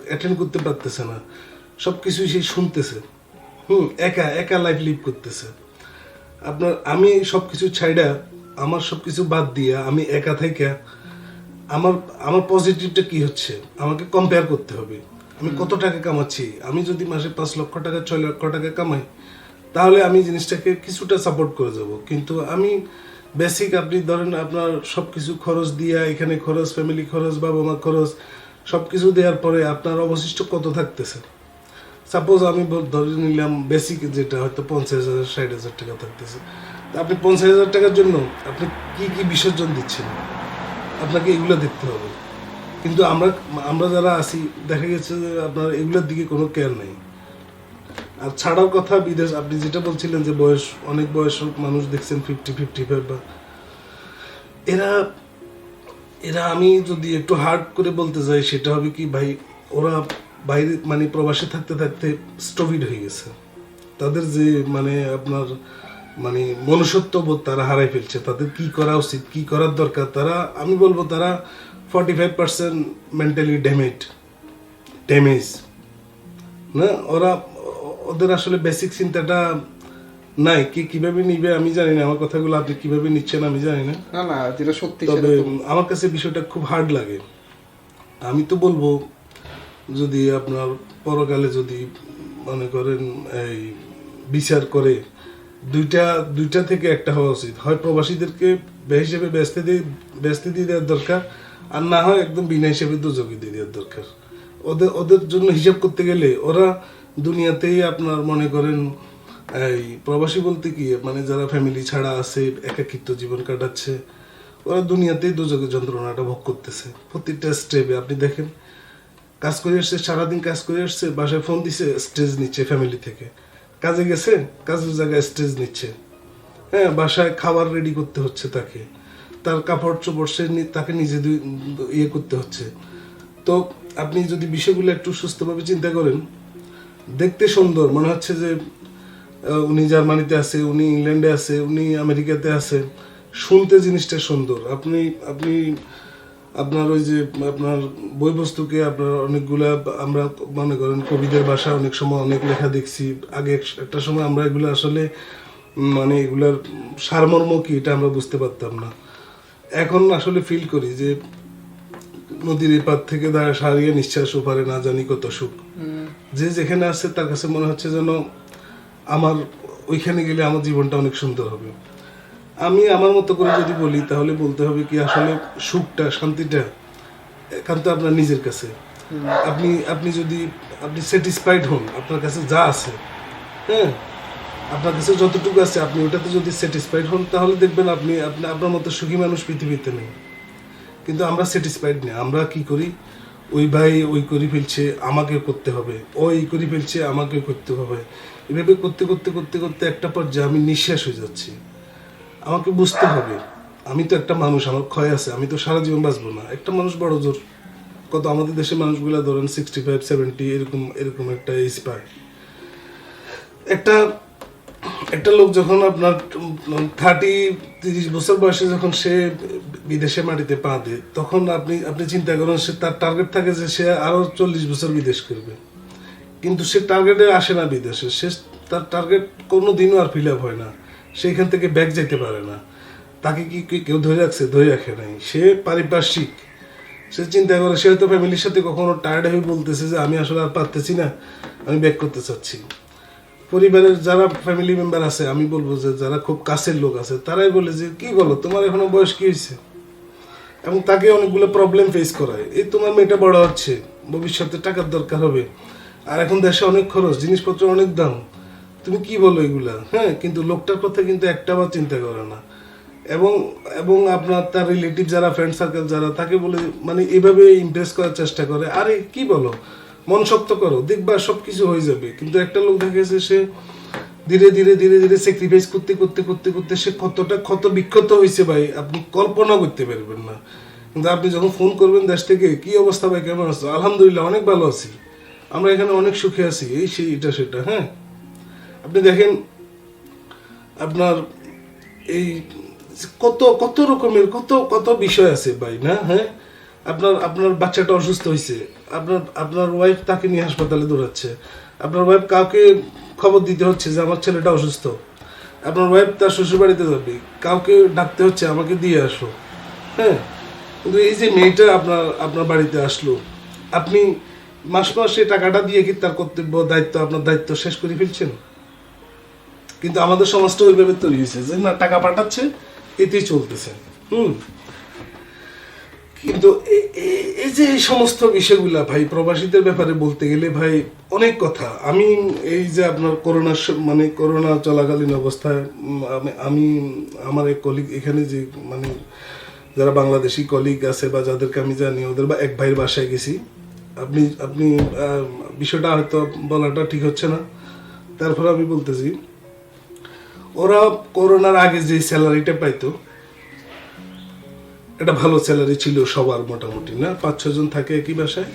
অ্যাটেন্ড করতে পারতেছে না। সব কিছুই সে শুনতেছে, একা একা লাইফ লিভ করতেছে। আপনার আমি সব কিছু ছাইড়া, আমার সব কিছু বাদ দিয়া আমি একা থেকে আমার আমার পজিটিভটা কি হচ্ছে আমাকে কম্পেয়ার করতে হবে। আমি কত টাকা কামাচ্ছি, আমি যদি মাসে 5 লক্ষ টাকা 6 লক্ষ টাকা কামাই তাহলে আমি জিনিসটাকে কিছুটা সাপোর্ট করে যাব। কিন্তু আমি বেসিক, আপনি ধরেন আপনার সব কিছু খরচ দিয়া, এখানে খরচ, ফ্যামিলি খরচ, বাবা মা খরচ, সব কিছু দেওয়ার পরে আপনার অবশিষ্ট কত থাকতেছে? সাপোজ আমি ধরে নিলাম বেসিক যেটা হয়তো 50,000 60,000 টাকা থাকতেছে। তা আপনি 50,000 টাকার জন্য আপনি কি কি বিসর্জন দিচ্ছেন, আপনাকে এগুলো দেখতে হবে। কিন্তু আমরা যারা আছি দেখা গেছে যে আপনার এগুলোর দিকে কোনো কেয়ার নেই। আর ছাড়ার কথা বিদেশ, আপনি যেটা বলছিলেন যে বয়স, অনেক বয়স মানুষ দেখছেন 50-55 বা এরা এরা আমি যদি একটু হার্ড করে বলতে যাই সেটা হবে কি ভাই, ওরা বাইরে মানে প্রবাসে থাকতে থাকতে স্ট্রোভিড হয়ে গেছে। তাদের যে মানে আপনার মানে মনুষ্যত্ববোধ তারা হারাই ফেলছে। তাদের কি করা উচিত, কি করার দরকার, তারা আমি বলবো তারা 45% মেন্টালি ড্যামেজ না। ওদের আসলে বেসিক চিন্তাটা নাই। কিভাবে নিবে আমি জানি না, আমার কথাগুলো আপনি কিভাবে নিচ্ছেন আমি জানি না। না না, যেটা সত্যি তবে আমার কাছে বিষয়টা খুব হার্ড লাগে। আমি তো বলবো যদি আপনার পরকালে যদি মনে করেন এই বিচার করে দুইটা থেকে একটা হওয়া উচিত। হয় প্রবাসীদেরকে হিসেবে ব্যস্ত দিয়ে দেওয়ার দরকার, আর না হয় একদম বিনা হিসেবে দোজখে দিয়ে দেওয়ার দরকার। ওদের জন্য হিসাব করতে গেলে ওরা দুনিয়াতেই আপনার মনে করেন এই প্রবাসী বলতে কি মানে যারা ফ্যামিলি ছাড়া আছে, একাকিত্ব জীবন কাটাচ্ছে, ওরা দুনিয়াতেই দোজখের যন্ত্রণাটা ভোগ করতেছে প্রত্যেকটা স্টেপে। আপনি দেখেন, কাজ করে আসছে, সারাদিন কাজ করে আসছে, বাসায় ফোন দিছে, স্ট্রেস নিচ্ছে ফ্যামিলি থেকে। কাজে গেছে, কাজের জায়গায় স্ট্রেস নিচ্ছে। হ্যাঁ, বাসায় খাবার রেডি করতে হচ্ছে তাকে, তার কাপড় চোপড় সে তাকে নিজে ইয়ে করতে হচ্ছে। তো আপনি যদি বিষয়গুলো একটু সুস্থভাবে চিন্তা করেন, দেখতে সুন্দর মনে হচ্ছে যে উনি জার্মানিতে আছে, উনি ইংল্যান্ডে আছে, উনি আমেরিকাতে আছে, শুনতে জিনিসটা সুন্দর। আপনি আপনার ওই যে আপনার বই বস্তুকে আপনার অনেকগুলা, আমরা মনে করেন কবিদের ভাষা অনেক সময় অনেক লেখা দেখছি আগে, একটা সময় আমরা এগুলো আসলে মানে এগুলার সারমর্ম কি এটা আমরা বুঝতে পারতাম না। এখন আসলে ফিল করি যে নদীর এপার থেকে সারিয়ে নিঃশ্বাস ওপারে না জানি কত সুখ। যে যেখানে আছে তার কাছে মনে হচ্ছে যেন আমার ওইখানে গেলে আমার জীবনটা অনেক সুন্দর হবে। আমি আমার মতো করে যদি বলি তাহলে বলতে হবে কি আসলে সুখটা, শান্তিটা একান্ত আপনার নিজের কাছে। আপনি যদি আপনি স্যাটিসফাইড হন, আপনার কাছে যা আছে, হ্যাঁ, আপনার কাছে যতটুকু আছে আপনি ওটাতে যদি স্যাটিসফাইড হন তাহলে দেখবেন আপনি আপনার মতো সুখী মানুষ পৃথিবীতে নেই। কিন্তু আমরা স্যাটিসফাইড নেই। আমরা কি করি, ওই ভাই ওই করে ফেলছে আমাকে করতে হবে, ও এই করে ফেলছে আমাকে করতে হবে, এভাবে করতে করতে করতে করতে একটা পর্যায়ে আমি নিঃশ্বাস হয়ে যাচ্ছি। আমাকে বুঝতে হবে আমি তো একটা মানুষ, আমার ক্ষয় আছে, আমি তো সারা জীবন বাঁচবো না। একটা মানুষ বড় জোর কত, আমাদের দেশের মানুষগুলা ধরেন 65-70 এরকম একটা এজ পায়। একটা লোক যখন আপনার 30-30 বছর বয়সে যখন সে বিদেশে মাটিতে পা দেয়, তখন আপনি চিন্তা করেন সে তার টার্গেট থাকে যে সে আরো 40 বছর বিদেশ করবে, কিন্তু সে টার্গেটে আসে না বিদেশে। সে তার টার্গেট কোনো দিনও আর ফিল আপ হয় না, সে এখান থেকে ব্যাক যেতে পারে না। তাকে কি কেউ ধরে রাখছে? ধরে রাখে নাই। সে পারিপার্শ্বিক, সে চিন্তা করে, সে হয়তো ফ্যামিলির সাথে কখনো টায়ার্ড হয়ে বলতেছে যে আমি আসলে আর পারতেছি না, আমি ব্যাক করতে চাচ্ছি। পরিবারের যারা ফ্যামিলি মেম্বার আছে, আমি বলবো যে যারা খুব কাছের লোক আছে, তারাই বলে যে কি বলো, তোমার এখনো বয়স কি হয়েছে, এবং তাকে অনেকগুলো প্রবলেম ফেস করায়। এই তোমার মেয়েটা বড় হচ্ছে, ভবিষ্যতে টাকার দরকার হবে, আর এখন দেশে অনেক খরচ, জিনিসপত্র অনেক দাম, তুমি কি বলো এগুলা? হ্যাঁ, কিন্তু লোকটার কথা কিন্তু একটাবার চিন্তা করে না। এবং এবং আপনার তার রিলেটিভ যারা, ফ্রেন্ড সার্কেল যারা, তাকে বলে মানে এভাবে ইমপ্রেস করার চেষ্টা করে, আরে কি বলো, মন শক্ত করো, দেখবা সব কিছু হয়ে যাবে। কিন্তু একটা লোক দেখেছে সে ধীরে ধীরে ধীরে ধীরে স্যাক্রিফাইস করতে করতে করতে করতে সে কতটা ক্ষত বিক্ষত হয়েছে ভাই, আপনি কল্পনা করতে পারবেন না। কিন্তু আপনি যখন ফোন করবেন দেশ থেকে, কি অবস্থা ভাই, কেমন আছো? আলহামদুলিল্লাহ অনেক ভালো আছি, আমরা এখানে অনেক সুখে আছি, এই সেই এটা সেটা। হ্যাঁ, আপনি দেখেন আপনার এই কত কত রকমের কত কত বিষয় আছে ভাই, না? হ্যাঁ, আপনার আপনার বাচ্চাটা অসুস্থ হয়েছে, আপনার আপনার ওয়াইফ তাকে নিয়ে হাসপাতালে দৌড়াচ্ছে, আপনার ওয়াইফ কাউকে খবর দিতে হচ্ছে যে আমার ছেলেটা অসুস্থ, আপনার ওয়াইফ তার শ্বশুর বাড়িতে যাবে, কাউকে ডাকতে হচ্ছে আমাকে দিয়ে আসো। হ্যাঁ, কিন্তু এই যে মেয়েটা আপনার আপনার বাড়িতে আসলো, আপনি মাস মাসে টাকাটা দিয়ে কি তার কর্তব্য, দায়িত্ব, আপনার দায়িত্ব শেষ করে ফেলছেন? কিন্তু আমাদের সমাজটা ওইভাবে তৈরি হয়েছে যে না, টাকা পাঠাচ্ছে, এতেই চলতেছে। কিন্তু এই যে এই সমস্ত বিষয়গুলা ভাই, প্রবাসীদের ব্যাপারে বলতে গেলে ভাই অনেক কথা। আমি এই যে আপনার মানে করোনা চলাকালীন অবস্থায় আমি আমার এক কলিগ এখানে যে মানে যারা বাংলাদেশি কলিগ আছে বা যাদেরকে আমি জানি, ওদের বা এক ভাইয়ের বাসায় গেছি। আপনি আপনি বিষয়টা হয়তো বলাটা ঠিক হচ্ছে না, তারপরে আমি বলতেছি, ওরা করোনার আগে যে স্যালারিটা পাইতো, এটা ভালো স্যালারি ছিল সবার মোটামুটি, না? 5-6 জন থাকে একই বাসায়।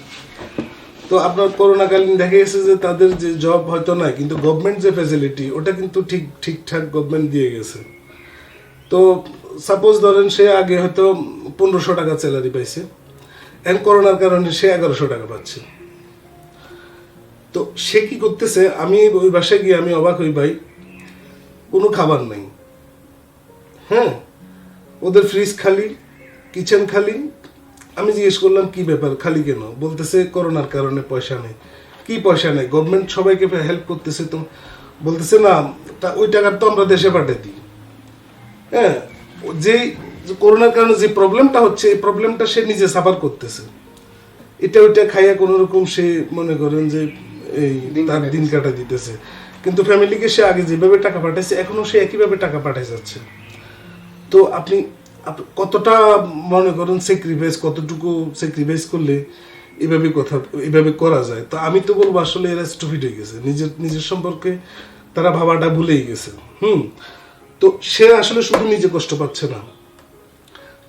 তো আপনার করোনাকালীন দেখা গেছে যে তাদের যে জব হয়তো নাই, কিন্তু গভর্নমেন্ট যে ফ্যাসিলিটি ওটা কিন্তু ঠিকঠাক গভর্নমেন্ট দিয়ে গেছে। তো সাপোজ ধরেন সে আগে হয়তো 1500 টাকা স্যালারি পাইছে, এখন করোনার কারণে সে 1100 টাকা পাচ্ছে। তো সে কি করতেছে, আমি ওই বাসায় গিয়ে আমি অবাক হই ভাই, কোনো খাবার নাই। হ্যাঁ, ওদের ফ্রিজ খালি, কিচেন খালি। আমি জিজ্ঞেস করলাম কি ব্যাপার, খালি কেন? বলতেছে করোনার কারণে পয়সা নেই। কি পয়সা নেই? গভর্নমেন্ট সবাইকে হেল্প করতেছে, তো বলতেছে না ওই টাকার তো আমরা দেশে পাঠিয়ে দিই। হ্যাঁ, যে করোনার কারণে যে প্রবলেমটা হচ্ছে, এই প্রবলেমটা সে নিজে সাফার করতেছে। এটা ওইটা খাইয়া কোনো রকম সে মনে করেন যে এই তার দিন কাটা দিতেছে। কিন্তু ফ্যামিলিকে সে আগে যেভাবে টাকা পাঠাইছে, এখনো সে একইভাবে টাকা পাঠাই যাচ্ছে। তো আপনি কতটা মনে করেন স্যাক্রিফাইস, কতটুকু স্যাক্রিফাইস করলে এভাবে করা যায়? তো আমি তো বলবো আসলে এরা স্টুপিড হয়ে গেছে, নিজের সম্পর্কে তারা ভাবাটা ভুলেই গেছে। তো সে আসলে শুধু নিজে কষ্ট পাচ্ছে না,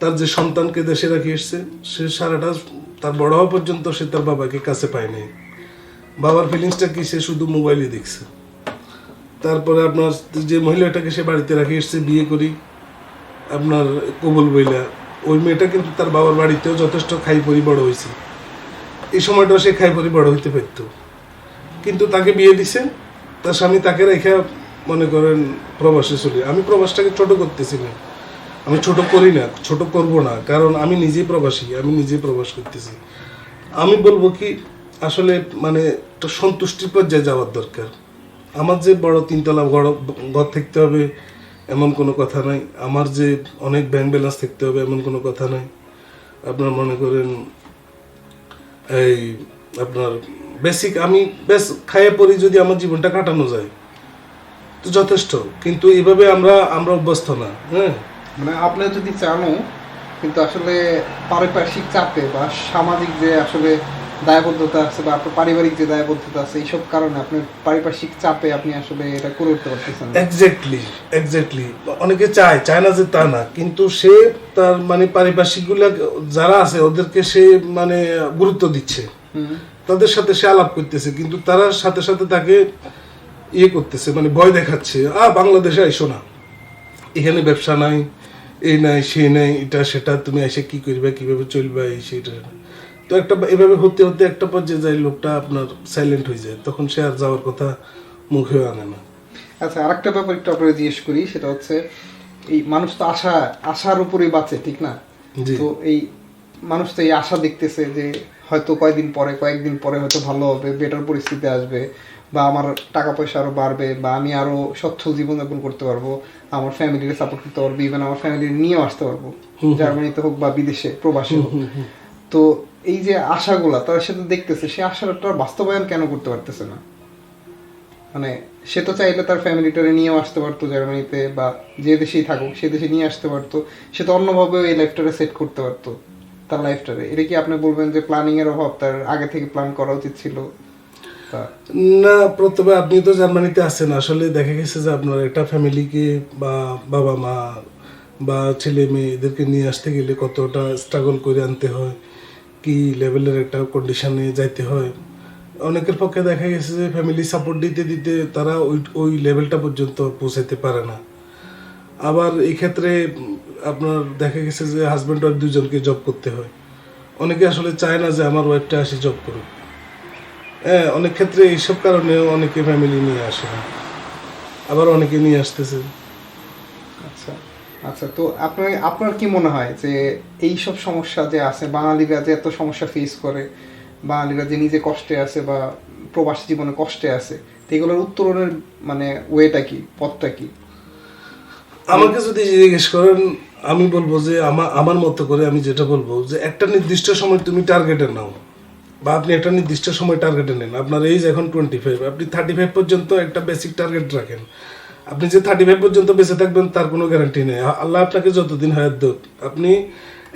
তার যে সন্তানকে দেশে রাখি এসছে, সে সারাটা তার বড় হওয়া পর্যন্ত সে তার বাবাকে কাছে পায় নাই। বাবার ফিলিংসটা কি, সে শুধু মোবাইলে দেখছে। তারপরে আপনার যে মহিলাটাকে সে বাড়িতে রাখি এসছে বিয়ে করি আপনার কবুল বইলা, ওই মেয়েটা কিন্তু তার বাবার বাড়িতেও যথেষ্ট খাই পরি বড় হয়েছে। এই সময়টাও সে খাই পরি বড় হইতে পারত, কিন্তু তাকে বিয়ে দিছে, তার স্বামী তাকে রেখে মনে করেন প্রবাসে চলে। আমি প্রবাসটাকে ছোট করতেছি না, আমি ছোট করি না, ছোট করব না, কারণ আমি নিজেই প্রবাসী, আমি নিজেই প্রবাস করতেছি। আমি বলবো কি, আসলে মানে একটা সন্তুষ্টির পর্যায়ে যাওয়ার দরকার। আমার যে বড় 3 তলা ঘর থাকতে হবে এমন কোনো কথা নাই, আমার যে অনেক ব্যাংক ব্যালেন্স থাকতে হবে এমন কোনো কথা নাই। আপনার মনে করেন এই আপনার বেসিক আমি বেশ খাইয়ে পরি যদি আমার জীবনটা কাটানো যায় তো যথেষ্ট। কিন্তু এইভাবে আমরা অভ্যস্ত না। হ্যাঁ, মানে আপনি যদি চানও, কিন্তু আসলে পারিপার্শ্বিক চাপে বা সামাজিক যে আসলে দায়বদ্ধতা আছে বা আপনার পারিবারিক যে দায়বদ্ধতা আছে, এইসব কারণে আপনার পারিপার্শ্বিক চাপে আপনি আসলে এটা করে উঠতে পারতেছেন। এক্স্যাক্টলি অনেকে চায় না যে তা না, কিন্তু সে তার মানে পারিপার্শ্বিক গুলা যারা আছে ওদেরকে সে মানে গুরুত্ব দিচ্ছে, তাদের সাথে সে আলাপ করতেছে, কিন্তু তারা সাথে সাথে তাকে ইয়ে করতেছে, মানে ভয় দেখাচ্ছে, বাংলাদেশে আইসো না, এখানে ব্যবসা নাই, এই নাই সেই নাই, এটা সেটা, তুমি এসে কি করবে, কিভাবে চলবে, এই সেইটা। তো একটা এভাবে হতে হতে একটা পর্যায়ে যায় লোকটা আপনার সাইলেন্ট হয়ে যায়, তখন সে আর যাওয়ার কথা মুখেও আনে না। আচ্ছা, আরেকটা ব্যাপার একটু আপনাকে জিজ্ঞেস করি, সেটা হচ্ছে এই মানুষ তো আশার উপরেই বাঁচে, ঠিক না? তো এই মানুষ তো এই আশা দেখতেছে যে হয়তো কয়েকদিন পরে হয়তো ভালো হবে, বেটার পরিস্থিতি আসবে, বা আমার টাকা পয়সা আরো বাড়বে, বা আমি আরো সচ্ছল জীবনযাপন করতে পারবো, আমার ফ্যামিলিকে সাপোর্ট করতে পারবো, ইভেন আমার ফ্যামিলি নিয়েও আসতে পারবো, জার্মানিতে হোক বা বিদেশে প্রবাসে হোক। তো এই যে আশাগুলা তার সাথে দেখতেছে, সে আশাটা বাস্তবায়ন কেন করতে পারতেছে না? মানে সে তো চাইলে তার ফ্যামিলিটারে নিয়েও আসতে পারতো জার্মানিতে, বা যে দেশেই থাকুক সে দেশে নিয়ে আসতে পারতো, সে তো অন্যভাবেও এই লাইফটারে সেট করতে পারতো তার লাইফটারে। এটা কি আপনি বলবেন যে প্ল্যানিং এর অভাব, তার আগে থেকে প্ল্যান করা উচিত ছিল? না, প্রথমে আপনি তো জার্মানিতে আছেন, আসলে দেখা গেছে যে আপনার একটা ফ্যামিলিকে বা বাবা মা বা ছেলে মেয়ে এদেরকে নিয়ে আসতে গেলে কতটা স্ট্রাগল করে আনতে হয়, কি লেভেলের একটা কন্ডিশনে যাইতে হয়। অনেকের পক্ষে দেখা গেছে যে ফ্যামিলি সাপোর্ট দিতে দিতে তারা ওই লেভেলটা পর্যন্ত পৌঁছাইতে পারে না। আবার এই ক্ষেত্রে আপনার দেখা গেছে যে হাজব্যান্ড ওয়াইফ দুজনকে জব করতে হয়। অনেকে আসলে চায় না যে আমার ওয়াইফটা আসি জব করুক। হ্যাঁ, অনেক ক্ষেত্রে এইসব কারণেও অনেকে ফ্যামিলি নিয়ে আসে না, আবার অনেকে নিয়ে আসতেছে। আচ্ছা আচ্ছা, তো আপনার কি মনে হয় যে এই সব সমস্যা যে আছে, বাঙালিরা যে এত সমস্যা ফেস করে, বাঙালিরা যে নিজে কষ্টে আছে বা প্রবাসী জীবনে কষ্টে আছে, তো এগুলোর উত্তরণের মানে ওয়েটা কি, পথটা কি? আমাকে যদি জিজ্ঞেস করেন, আমি বলবো যে আমার মতো করে আমি যেটা বলবো যে একটা নির্দিষ্ট সময় তুমি টার্গেটে নাও, বা আপনি একটা নির্দিষ্ট সময় টার্গেটে নেন। আপনার এইজ এখন 25, আপনি 35 পর্যন্ত একটা বেসিক টার্গেট রাখেন। আপনি যে 35 পর্যন্ত বেঁচে থাকবেন তার কোনো গ্যারান্টি নেই। আল্লাহ আপনাকে যতদিন হায়াত দেন, আপনি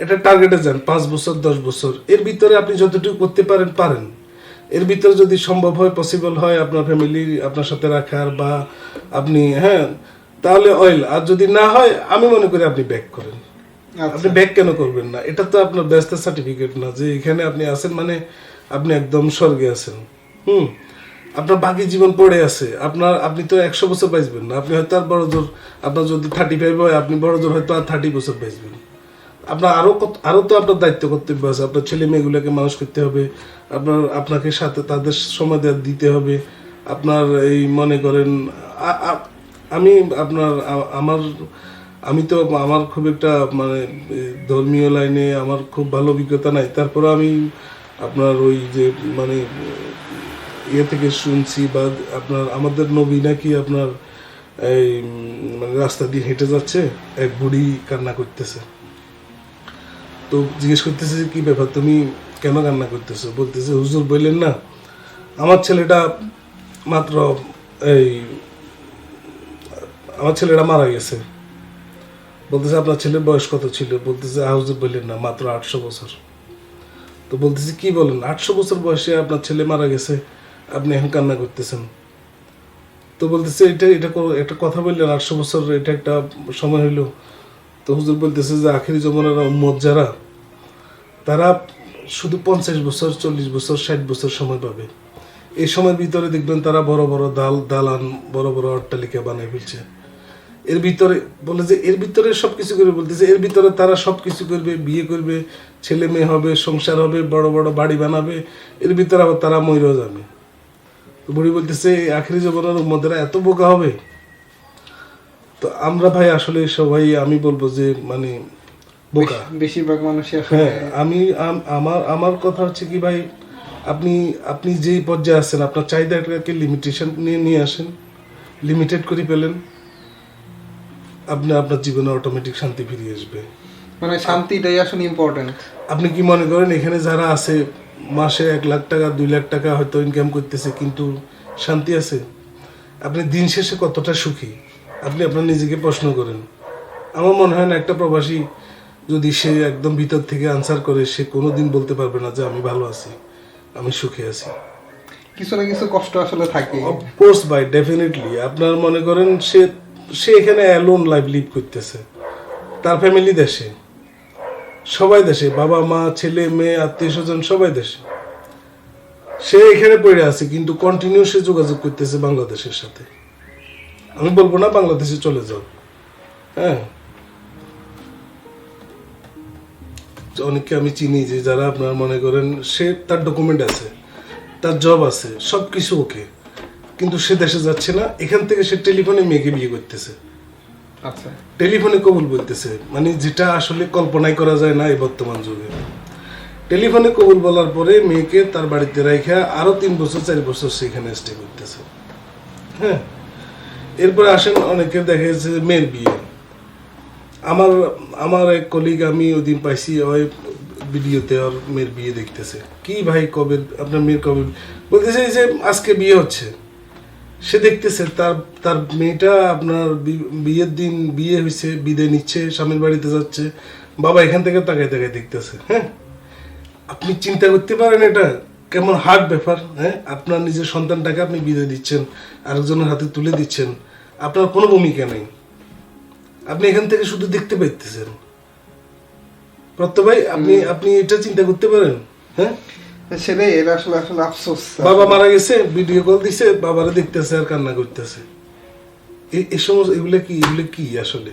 এটা টার্গেটে যান 5 বছর 10 বছর, এর ভিতরে আপনি যতটুকু করতে পারেন। এর ভিতরে যদি সম্ভব হয়, পসিবল হয় আপনার ফ্যামিলি আপনার সাথে রাখার, বা আপনি তাহলে অয়েল। আর যদি না হয়, আমি মনে করি আপনি ব্যাক করেন। আপনি ব্যাক কেন করবেন না? এটা তো আপনার ব্যস্তের সার্টিফিকেট না যে এখানে আপনি আছেন মানে আপনি একদম স্বর্গে আছেন। আপনার বাকি জীবন পড়ে আছে। আপনি তো 100 বছর বাঁচবেন না। আপনি হয়তো আর বড় জোর, আপনার যদি 35 হয়, আপনি বড় জোর হয়তো আর 30 বছর বাঁচবেন। আপনার আরো তো আপনার দায়িত্ব কর্তব্য আছে। আপনার ছেলে মেয়েগুলোকে মানুষ করতে হবে, আপনাকে সাথে তাদের সময় দিতে হবে। আপনার এই মনে করেন আমি আপনার আমি তো আমার খুব একটা মানে ধর্মীয় লাইনে আমার খুব ভালো অভিজ্ঞতা নাই। তারপরে আমি আপনার ওই যে মানে ইয়ে থেকে শুনছি, বা আপনার আমাদের নবী নাকি আপনার এই মানে রাস্তা দিয়ে হেঁটে যাচ্ছে, এক বুড়ি কান্না করতেছে। তো জিজ্ঞেস করতেছে যে কি ব্যাপার, তুমি কেন কান্না করতেছো? বলতেছে, হুজুর বললেন না আমার ছেলেটা মারা গেছে। বলতেছে, আপনার ছেলের বয়স কত ছিল? বলতেছে, হুজুর বললেন না মাত্র 800 বছর। তো বলতেছে, কি বলেন, 800 বছর বয়সে আপনার ছেলে মারা গেছে, আপনি এখন কান্না করতেছেন? তো বলতেছে, এটা কথা বললেন, 800 বছর এটা একটা সময় হইলো? তো হুজুর বলতেছে যে আখিরি জমানার উম্মত যারা, তারা শুধু 50 বছর 40 বছর 60 বছর সময় পাবে। এই সময়ের ভিতরে দেখবেন তারা বড় বড় দালান, বড় বড় অট্টালিকা বানায় ফেলছে। এর ভিতরে বলে যে এর ভিতরে সবকিছু করবে, বলতেছে এর ভিতরে তারা সবকিছু করবে, বিয়ে করবে, ছেলে মেয়ে হবে, সংসার হবে, বড় বড় বাড়ি বানাবে, এর ভিতরে আবার তারা মইরা যাবে। তো বুড়ি বলতেছে, আখিরি জমানার উম্মতেরা এত বোকা হবে? তো আমরা ভাই আসলে সবাই, আমি বলবো যে মানে বোকা বেশিরভাগ মানুষই। হ্যাঁ, আমার কথা হচ্ছে কি ভাই, আপনি যে পর্যায়ে আছেন, আপনার চাহিদাটাকে লিমিটেশন নিয়ে আসেন, লিমিটেড করে ফেলেন, আপনার জীবনে অটোমেটিক শান্তি ফিরে আসবে। মানে শান্তিটাই আসলে ইম্পর্টেন্ট। আপনি কি মনে করেন এখানে যারা আছে মাসে 1 লাখ টাকা 2 লাখ টাকা হয়তো ইনকাম করতেছে, কিন্তু শান্তি আছে? আপনি দিন শেষে কতটা সুখী আপনি আপনার নিজেকে প্রশ্ন করেন। আমার মনে হয় না একটা প্রবাসী যদি সে একদম ভিতর থেকে আনসার করে, সে কোনোদিন বলতে পারবে না যে আমি ভালো আছি, আমি সুখে আছি। কিছু না কিছু কষ্ট আসলে থাকে। অফকোর্স ভাই, ডেফিনেটলি। আপনার মনে করেন সে এখানে অ্যালোন লাইফ লিভ করতেছে, তার ফ্যামিলি দেশে, সবাই দেশে, বাবা মা ছেলে মেয়ে আত্মীয় স্বজন সবাই দেশে, সে এখানে পড়ে আছে, কিন্তু কন্টিনিউ সে যোগাযোগ করতেছে বাংলাদেশের সাথে। আমি বলবো না বাংলাদেশে চলে যাও, হ্যাঁ, অনেককে আমি চিনি যে যারা আপনার মনে করেন সে তার ডকুমেন্ট আছে, তার জব আছে, সবকিছু ওকে, কিন্তু সে দেশে যাচ্ছে না। এখান থেকে সে টেলিফোনে মেয়েকে বিয়ে করতেছে। আচ্ছা, টেলিফোনে কবুল বলতেছে, মানে যেটা আসলে কল্পনাই করা যায় না এই বর্তমান যুগে। টেলিফোনে কবুল বলার পরে মেয়েকে তার বাড়িতে রাখা আরো 3 বছর 4 বছর সেখানে স্টে করতেছে। হ্যাঁ, এরপরে আসেন অনেকে দেখা যাচ্ছে মেয়ের বিয়ে। আমার এক কলিগ আমি ওই দিন পাইছি, ওই ভিডিওতে ওর মেয়ের বিয়ে দেখতেছে। কি ভাই কবে আপনার মেয়ের কবে বলতেছে এই যে আজকে বিয়ে হচ্ছে, সে দেখতেছে তার তার মেয়েটা আপনার বিয়ের দিন বিয়ে হয়েছে, বিদায় নিচ্ছে, স্বামীর বাড়িতে যাচ্ছে, বাবা এখান থেকে তাকায় তাকায় দেখতেছে। হ্যাঁ, আপনি চিন্তা করতে পারেন এটা কেমন হার্ড ব্যাপার? হ্যাঁ, আপনার নিজের সন্তানটাকে আপনি বিদায় দিচ্ছেন, আরেকজনের হাতে তুলে দিচ্ছেন, আপনার কোনো ভূমিকা নেই, আপনি এখান থেকে শুধু দেখতে পাইতেছেন। প্রত্যয় ভাই, আপনি আপনি এটা চিন্তা করতে পারেন? হ্যাঁ, সেটাই, এটা আসলে আসলে আফসোস। বাবা মারা গেছে, ভিডিও কল দিছে, বাবারা দেখতেছে আর কান্না করতেছে। এই সমস্ত এগুলো কি আসলে?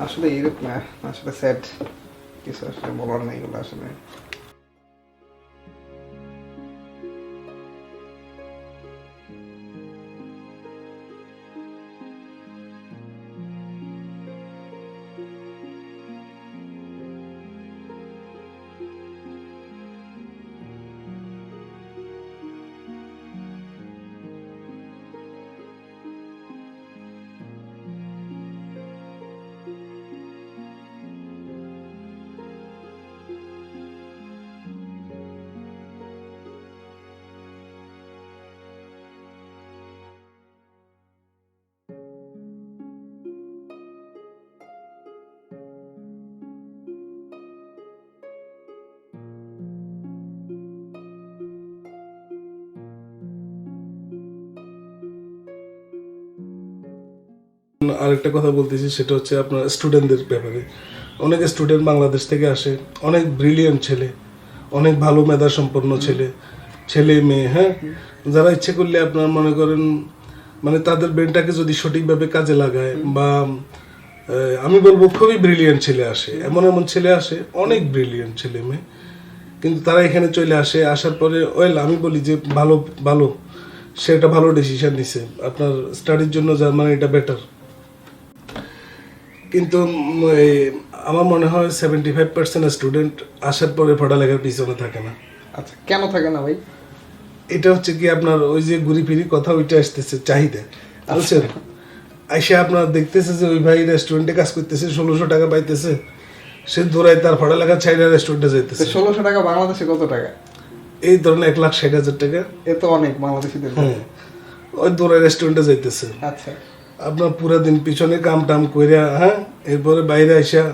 আসলে এরকম না, আসলে স্যাড কিছু আসলে বলার নাই এগুলো আসলে। আরেকটা কথা বলতেছি, সেটা হচ্ছে আপনার স্টুডেন্টদের ব্যাপারে। অনেক স্টুডেন্ট বাংলাদেশ থেকে আসে, অনেক ব্রিলিয়ান্ট ছেলে, অনেক ভালো মেধা সম্পন্ন ছেলে মেয়ে। হ্যাঁ, যারা ইচ্ছে করলে আপনার মনে করেন মানে তাদের ব্রেনটাকে যদি সঠিকভাবে কাজে লাগায়, বা আমি বলবো খুবই ব্রিলিয়ান্ট ছেলে আসে, এমন এমন ছেলে আসে, অনেক ব্রিলিয়ান্ট ছেলে মেয়ে, কিন্তু তারা এখানে চলে আসে। আসার পরে আমি বলি যে ভালো সে একটা ভালো ডিসিশন নিছে, আপনার স্টাডির জন্য জার্মানি এটা বেটার। কিন্তু আমার মনে হয় 75% স্টুডেন্ট আসার পরে পড়ালেখার পিছনে থাকে না। আচ্ছা, কেন থাকে না ভাই? এটা হচ্ছে কি আপনার ওই যে ঘুরি ফিরি কথা ওইটা আসতেছে চাহিদা, বুঝছেন? আইসা আপনার দেখতেছে যে ওই ভাই রেস্টুরেন্টে কাজ করতেছে, 1600 টাকা পাইতেছে, সে দৌড়ায় তার পড়ালেখা ছাইরা রেস্টুরেন্টে যাইতেছে। 1600 টাকা বাংলাদেশে কত টাকা? এই ধরনের 1,60,000 টাকা। এ তো অনেক বাংলাদেশিদের। হ্যাঁ, ওই দৌড়ায় রেস্টুরেন্টে যাইতেছে। আচ্ছা, আপনার পুরা দিন পিছনে কাম টাম কইরা, হ্যাঁ, এরপরে বাইরে আইসা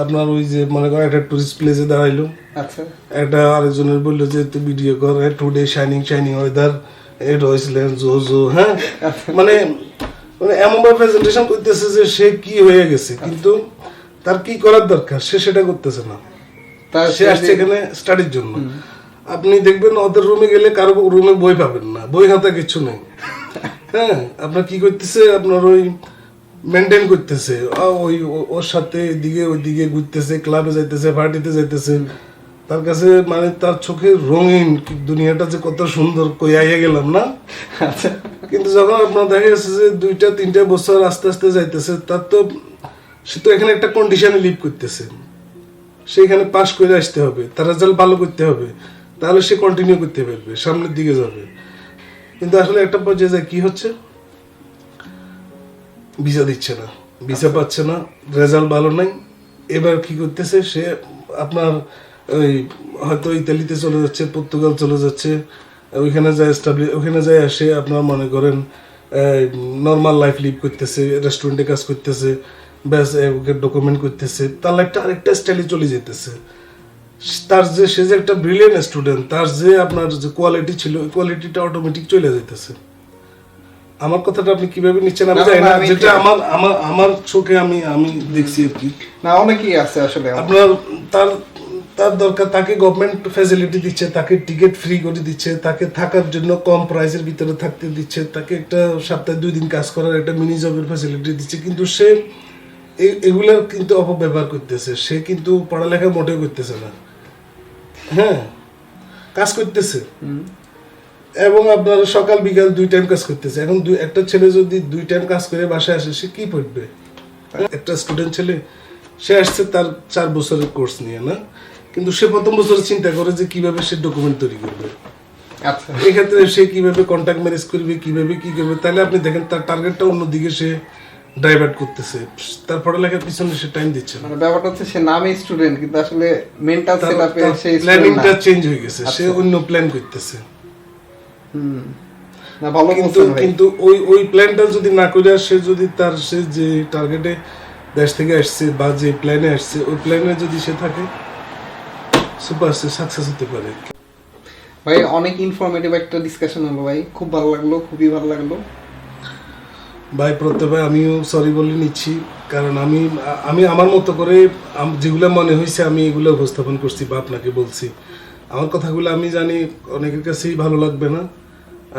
আপনার ওই যে মনে করেন একটা টুরিস্ট প্লেসে দাঁড়াইলো, আচ্ছা, একটা আরেকজনের বললো যে তুই ভিডিও কর, টুডে শাইনিং ওয়েদার, এট ওয়েস্টল্যান্ড জো। হ্যাঁ, মানে এমন ভাবে প্রেজেন্টেশন করতেছে যে সে কি হয়ে গেছে, কিন্তু তার কি করার দরকার সে সেটা করতেছে না। সে আসছে এখানে স্টাডির জন্য। আপনি দেখবেন ওদের রুমে গেলে কারো রুমে বই পাবেন না, বই খাতা কিছু নেই। হ্যাঁ, আপনার কি করতেছে, আপনার ওই মেনটেন করতেছে, ওর সাথে এদিকে ওইদিকে ঘুরতেছে, ক্লাবে যাইতেছে, পার্টিতে যাইতেছে। তার কাছে মানে তার চোখে রঙিন দুনিয়াটা যে কত সুন্দর, কই আইয়া গেলাম না। কিন্তু যখন আপনার দেখা গেছে যে 2-3 বছর আস্তে আস্তে যাইতেছে, তার তো সে তো এখানে একটা কন্ডিশনে লিভ করতেছে, সেখানে পাস করে আসতে হবে, তার রেজাল্ট ভালো করতে হবে, তাহলে সে কন্টিনিউ করতে পারবে, সামনের দিকে যাবে। কিন্তু আসলে একটা পর্যায়ে যায় কি হচ্ছে, ভিসা দিচ্ছে না, ভিসা পাচ্ছে না, রেজাল্ট ভালো নাই। এবার কি করতেছে সে, আপনার ওই হয়তো ইতালিতে চলে যাচ্ছে, পর্তুগাল চলে যাচ্ছে, ওইখানে যায় আসে আপনার মনে করেন নর্মাল লাইফ লিভ করতেছে, রেস্টুরেন্টে কাজ করতেছে, ব্যাস ডকুমেন্ট করতেছে, তার লাইফটা আরেকটা স্টাইলে চলে যেতেছে। সে যে একটা ব্রিলিয়েন্ট স্টুডেন্ট, তার যে আপনার যে কোয়ালিটি ছিল, ওই কোয়ালিটিটা অটোমেটিক চলে যেতেছে। আমার কথাটা আপনি কিভাবে নিচ্ছেন আমি জানি না, যেটা আমার চোখে আমি দেখছি আর কি। না, অনেকেই আছে আসলে আপনার তার দরকার, তাকে গভর্নমেন্ট ফ্যাসিলিটি দিচ্ছে, তাকে টিকিট ফ্রি করে দিচ্ছে, তাকে থাকার জন্য কম প্রাইসের ভিতরে থাকতে দিচ্ছে, তাকে একটা সপ্তাহে 2 দিন কাজ করার একটা মিনি জবের ফ্যাসিলিটি দিচ্ছে, কিন্তু সে এগুলার কিন্তু অপব্যবহার করতেছে। সে কিন্তু পড়ালেখা মোটেও করতেছে না, হ্যাঁ, কাজ করতেছে, এবং আপনার সকাল বিকাল 2 টাইম কাজ করতেছে। এখন একটা ছেলে যদি 2 টাইম কাজ করে বাসায় আসে, সে কি পড়বে? একটা স্টুডেন্ট ছেলে, সে আসছে তার 4 বছরের কোর্স নিয়ে না, কিন্তু সে প্রথম বছর চিন্তা করে যে কিভাবে সে ডকুমেন্ট তৈরি করবে। আচ্ছা, এক্ষেত্রে সে কিভাবে কন্ট্যাক্ট ম্যানেজ করবে, কিভাবে কি করবে, তাহলে আপনি দেখেন তার টার্গেটটা অন্যদিকে সে ডাইভার্ট করতেছে, তার পড়ালেখার পিছনে সে টাইম দিচ্ছে না। মানে ব্যাপারটা হচ্ছে সে নামে স্টুডেন্ট কিন্তু আসলে মেন্টাল সেটআপে সে প্ল্যানিংটা চেঞ্জ হয়ে গেছে, সে অন্য প্ল্যান করতেছে। না ভালো কিন্তু বলছেন ভাই। কিন্তু ওই প্ল্যানটা যদি না করে সে যদি তার সে যে টার্গেটে দেশ থেকে আসছে বা যে প্ল্যানে আসছে ওই প্ল্যানে যদি সে থাকে সুপার সে সাকসেস হতে পারে। ভাই অনেক ইনফরমেটিভ একটা ডিসকাশন হলো ভাই, খুব ভালো লাগলো, খুবই ভালো লাগলো ভাই। প্রত্যেকে আমিও সরি বলে নিচ্ছি, কারণ আমি আমার মতো করে যেগুলো মনে হয়েছে আমি এগুলো উপস্থাপন করছি বা আপনাকে বলছি। আমার কথাগুলো আমি জানি অনেকের কাছেই ভালো লাগবে না,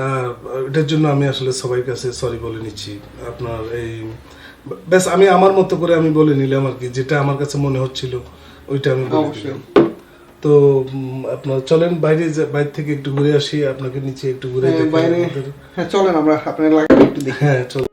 আর এটার জন্য আমি আসলে সবার কাছে সরি বলে নিচ্ছি। আপনার এই ব্যাস আমি আমার মতো করে আমি বলে নিলাম আর কি, যেটা আমার কাছে মনে হচ্ছিল ওইটা আমি বলে দিলাম। তো আপনার চলেন বাইরে থেকে একটু ঘুরে আসি, আপনাকে নিচে একটু ঘুরে দেখাই বাইরে। আমাদের। হ্যাঁ চলেন আমরা আপনার এলাকাটা একটু দেখি। হ্যাঁ চল।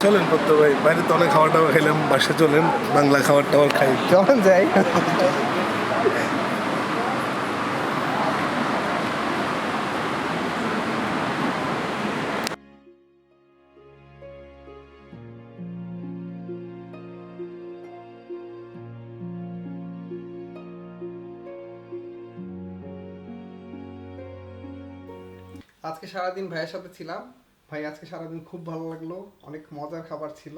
চলেন পদ্ম ভাই, বাইরে তো অনেক খাবার টাবার খাইলাম, বাসে চলেন বাংলা খাবার টাবার খাই। চলেন যাই। আজকে সারাদিন ভাইয়ের সাথে ছিলাম। ভাই আজকে সারাদিন খুব ভালো লাগলো, অনেক মজার খাবার ছিল,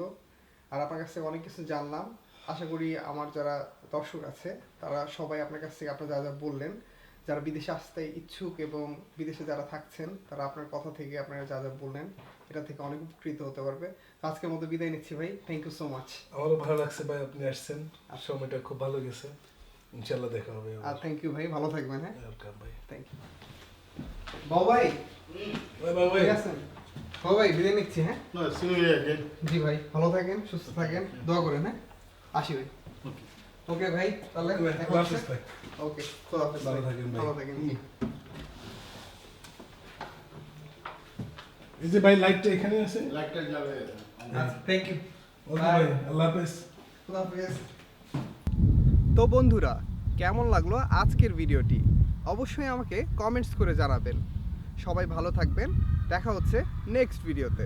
আর আপনার কাছ থেকে অনেক কিছু জানলাম। আশা করি আমার যারা দর্শক আছে তারা সবাই আপনার কাছ থেকে আপনার যা যা বললেন, যারা বিদেশে আসতে ইচ্ছুক এবং বিদেশে যারা থাকছেন তারা আপনার কথা থেকে আপনারা যা যা বললেন এটা থেকে অনেক উপকৃত হতে পারবে। আজকের মতো বিদায় নিচ্ছি ভাই, থ্যাংক ইউ সো মাচ। আমারও ভালো লাগছে ভাই, আপনি আসছেন, সময়টা খুব ভালো গেছে, ইনশাল্লাহ দেখা হবে। আর থ্যাংক ইউ ভাই, ভালো থাকবেন। হ্যাঁ ওয়েলকাম ভাই। থ্যাংক ইউ বাবু ভাই। ভাই ঠিক আছেন বাবু ভাই, বিদায় নিচ্ছি। হ্যাঁ No, see you again. জি ভাই, ভালো থাকেন, সুস্থ থাকেন, দোয়া করেন। হ্যাঁ আসি ভাই। ওকে ভাই, তাহলে আল্লাহ হাফেজ ভাই। ওকে, খোদা হাফেজ ভালো ভাই। থাকেন ভাই। ভালো থাকেন। এই যে ভাই লাইটটা এখানে আছে। Like that, যাবে। আচ্ছা থ্যাংক ইউ। ওকে ভাই, আল্লাহ হাফেজ। খোদা হাফেজ। তো বন্ধুরা, কেমন লাগলো আজকের ভিডিওটি অবশ্যই আমাকে কমেন্টস করে জানাবেন। সবাই ভালো থাকবেন, দেখা হচ্ছে নেক্সট ভিডিওতে।